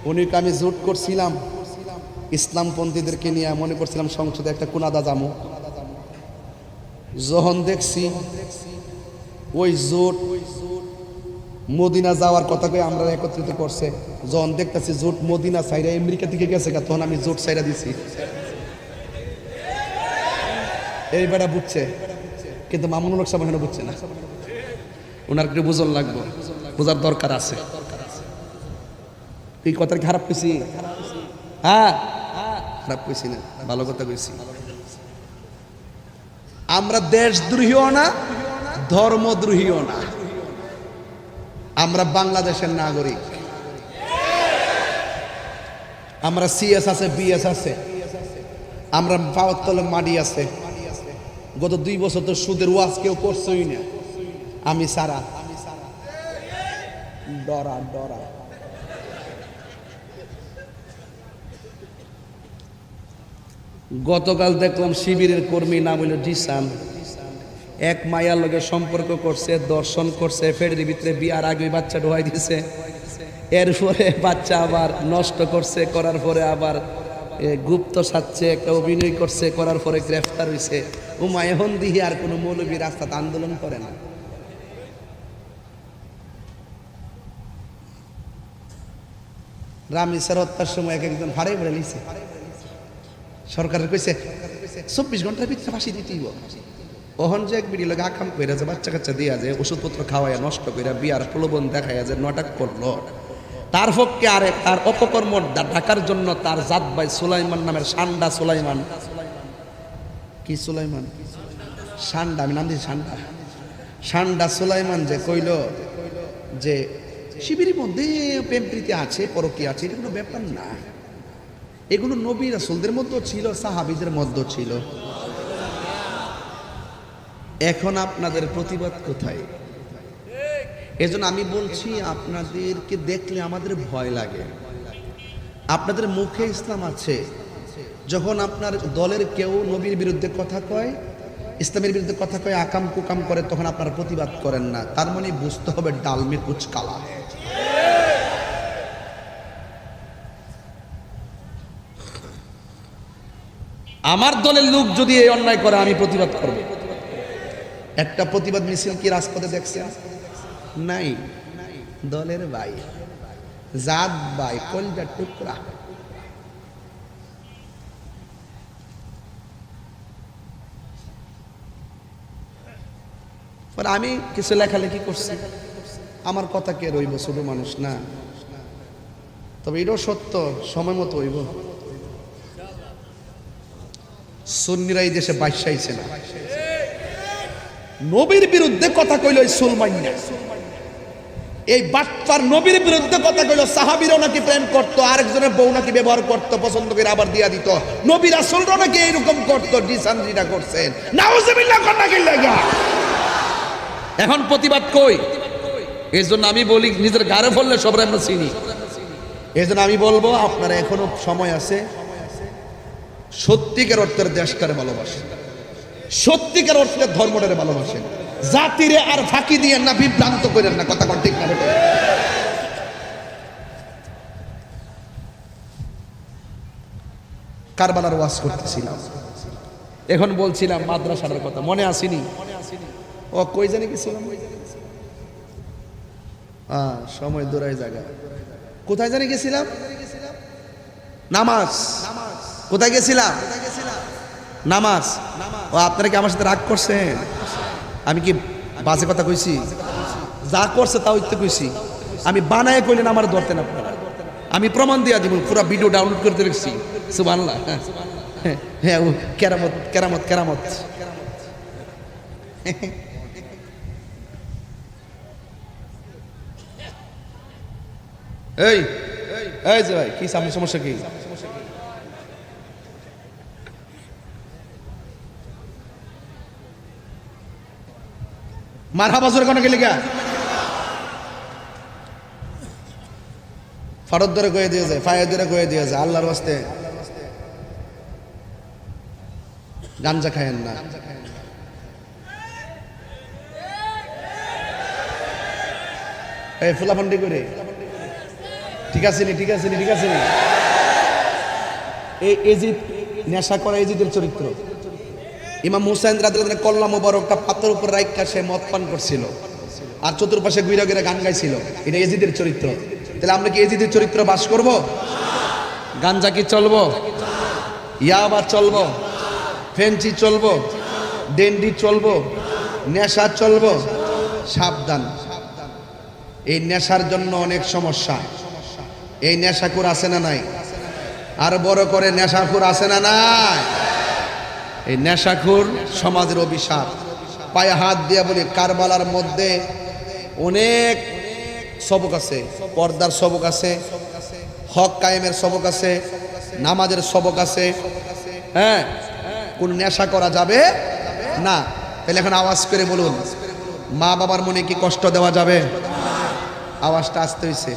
উনিকে আমি জোট করছিলাম ইসলামপন্থীদেরকে নিয়ে, মনে করছিলাম সংসদে একটা কুনাদা জামু। যখন দেখছি ওই জোট মদিনা যাওয়ার কথা কয়ে আমরা একত্রিত করছে, যখন দেখতেছি জোট মদিনা সাইরা আমেরিকা থেকে গেছে, তখন আমি জোট সাইরা দিছি। এই বেটা বুঝছে, কিন্তু মামুনুল হক সাহেব এখনো বুঝছে না। ওনার একটু বুঝন লাগবে, বোঝার দরকার আছে। এই কথা খারাপ কইছি? হ্যাঁ, খারাপ কইছি না, ভালো কথা কইছি। আমরা দেশদ্রোহীও না, ধর্মদ্রোহীও না, আমরা বাংলাদেশের নাগরিক। আমরা সিএস আছে, বিএস আছে, আমরা পাওয়ার তলে মাটি আছে। গত 2 বছর তো সুদের ওয়াজ কেউ করছই না, আমি সারা ডরা ডরা। গতকাল দেখলাম শিবিরের কর্মী নাম হইল জিসান, এক মায়ার লগে সম্পর্ক করছে, দর্শন করছে, ফেডের ভিতরে বিয়ার আগে বাচ্চা ঢোয়াই দিছে, এরপরে বাচ্চা আবার নষ্ট করছে, করার পরে আবার গুপ্ত সাচ্ছে একটা অভিনয় করছে, করার পরে গ্রেফতার হয়েছে। এখন দিহি আর কোনো মৌলবী রাস্তাতে আন্দোলন করে না। রামিসার হত্যার সময় একজন ভাড়াই ভরে নিছে, সরকারের কইছে 24 ঘন্টার ভিতরে ফাঁসি দিতেই। ওহন যে এক বিড়ি লোক আকাম কইরা যে বাচ্চা কাচ্চা দিয়া যে ওষুধপত্র খাওয়াইয়া নষ্ট কইরা বিয়ার প্রলোভন দেখাইয়া যে নাটক করলো, তার পক্ষে আরে তার অপকর্ম ঢাকার জন্য তার জাত ভাই সুলাইমান নামের সান্ডা সুলাইমান, কি সুলাইমান সান্ডা, আমি নাম দিয়েছি সান্ডা, সান্ডা সুলাইমান যে কইল যে শিবিরের মধ্যে প্রেম প্রীতি আছে, পরকী আছে, এটা কোনো ব্যাপার না। এগুলো নবী রাসূলদের মধ্যেও ছিল, সাহাবীদের মধ্যেও ছিল। এখন আপনাদের প্রতিবাদ কোথায়? এজন্য আমি বলছি, আপনাদেরকে দেখলে আমাদের ভয় লাগে। আপনাদের মুখে ইসলাম আছে, যখন আপনার দলের কেউ নবীর বিরুদ্ধে কথা কয় ইসলামের বিরুদ্ধে কথা কয়ে আকাম কুকাম করে তখন আপনারা প্রতিবাদ করেন না, তার মানে বুঝতে হবে ডাল মে কুচ কালা। আমার দলের লোক যদি এই অন্যায় করে আমি প্রতিবাদ করব। একটা প্রতিবাদ মিছিল কি রাজপথে দেখছেন? নাই। দলের ভাই, জাত ভাই, কলজার টুকরা। আমি কিছু লেখালেখি করছি, আমার কথা কে রইব, ছোট মানুষ না। তবে এটাও সত্য, সময় মতো হইব। সুন্নিরা এই দেশে বাইশাইছে না, নবীর বিরুদ্ধে কথা কইল সুলমান না। এই বাটপার নবীর বিরুদ্ধে কথা কইল সাহাবীরাও নাকি প্রেম করতো, আরেকজনের বউ নাকি ব্যবহার করতো, পছন্দ করে আবার দিয়া দিত। নবী রাসূলরাও নাকি এরকম করতো, ডিসানজিটা করছেন। নাউজুবিল্লাহ কন্না কি লাগা। এখন প্রতিবাদ কই? এই জন্য আমি বলি, নিজের গাড়ে ফললে সবাই আমরা চিনি। এই জন্য আমি বলবো আপনারা এখনো সময় আছে, সত্যিকার অর্থের দেশটারে ভালোবাসেন, সত্যিকার অর্থের ধর্মটারে ভালোবাসেন, জাতিরে আর ফাঁকি দিয়ে না, বিভ্রান্ত করেন না। কথা ঠিক না? কারবালার ওয়াজ করতেছিলাম, এখন বলছিলাম মাদ্রাসার কথা, মনে আসেনি? ও কই জানি গেছিলাম, সময় দৌড়ায় জায়গা। কোথায় জানি গেছিলাম? নামাজ। কোথায় গেছিলাম? নামাজ। ও আপনারা কি আমার সাথে রাগ করছেন? আমি কি বাজে কথা কইছি? যা করছে তাও ইত্যে কইছি। আমি বানায় কইলেন আমার ধরতেন আপনারা, আমি প্রমাণ দিয়া দিব, পুরো ভিডিও ডাউনলোড করতে রেখেছি। সুবহানাল্লাহ। হ্যাঁ, কেরামত কেরামত কেরামত। এই এই যে ভাই, কি সামনে সমস্যা কি? মারহাবা জোরে কোন গেলি গা? ফারদ ধরে কয়ে দিয়ে যায়, ফায়ার ধরে কয়ে দিয়ে যায়, আল্লাহর ওয়াস্তে গাঞ্জা খায়েন না। এই ফুলাফান্ডি করে ঠিক আছে নি, ঠিক আছে নি, ঠিক আছে নি। এই এজিদ, নেশা করা এজিদের চরিত্র। ইমাম হুসাইন রাদিয়াল্লাহু কল্লা মোবারকটা পাথরের উপর রাইখা সে মদ পান করছিল, আর চতুর্পাশে ঘুরে ঘুরে গান গাইছিল। এটা এজিদের চরিত্র। তাহলে আমরা কি এজিদের চরিত্র বাস করব? গাঞ্জা কি চলবো? ইয়াবা চলবো? ফেন্সি চলবো? ডেন্ডি চলবো? নেশা চলবো? সাবধান, এই নেশার জন্য অনেক সমস্যা। এই নেশাখোর আছে না নাই? আর বড় করে নেশাখোর আছে না নাই? এই নেশাখোর সমাজের অভিশাপ। পায়ে হাত দিয়া বলি, কারবালার মধ্যে অনেক সবক আছে, পর্দার সবক আছে, হক কায়েমের সবক আছে, নামাজের সবক আছে। হ্যাঁ, কোন নেশা করা যাবে না। তাহলে এখন আওয়াজ করে বলুন, মা বাবার মনে কি কষ্ট দেওয়া যাবে? আওয়াজটা আসতে হইছে,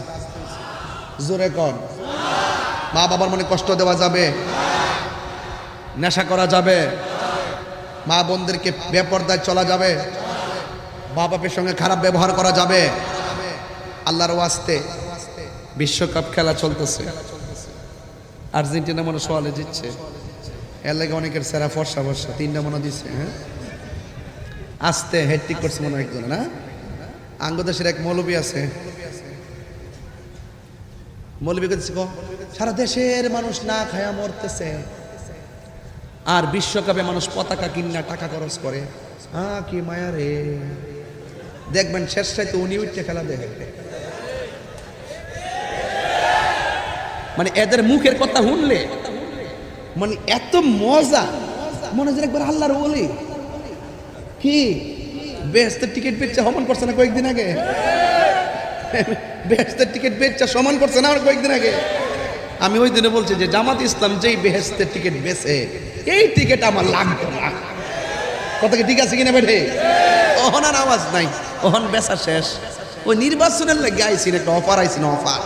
জোরে কর। মা বাবার মনে কষ্ট দেওয়া যাবে? নেশা করা যাবে? মা বোনদেরকে বেপরদায় চলা যাবে? মা বাপের সঙ্গে খারাপ ব্যবহার করা যাবে? আল্লাহর ওয়াস্তে বিশ্বকাপ খেলা চলতেছে, আর্জেন্টিনা মনে সোয়ালে জিতছে, এর লাগে অনেকের সেরা ফর্সা ফর্সা 3টা মনে দিচ্ছে। হ্যাঁ, আসতে হেডটিক করছে মনে হয় একজন, না? আঙ্গদেশের এক মৌলবী আছে, মৌলবী করতেছে, সারা দেশের মানুষ না খায়া মরতেছে, আর বিশ্বকাপে মানুষ পতাকা কিনা টাকা খরচ করে। কি মায়া রে! দেখবেন শেষ চাইতে উনি উঠতে খেলা দেখে। মানে এদের মুখের কথা শুনলে মানে এত মজা, মনে হয় একবার আল্লাহর ওলি। কি বেহেশতের টিকিট বেচা সমান করছে না কয়েকদিন আগে? বেহেশতের টিকিট বেচা সমান করছে না কয়েকদিন আগে? আমি ওই দিনে বলছি যে জামাত ইসলাম যেই বেহেশতের টিকিট বেচে, এই টিকিট আমার লাগবে না। কথা কি ঠিক আছে কিনা বেঠে? ওহন আর আওয়াজ নাই, ওহন বেচা শেষ। ওই নির্বাচনের লাগে আইসিন, একটা অফার আইসিন, অফার।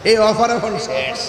এই অফার এখন শেষ।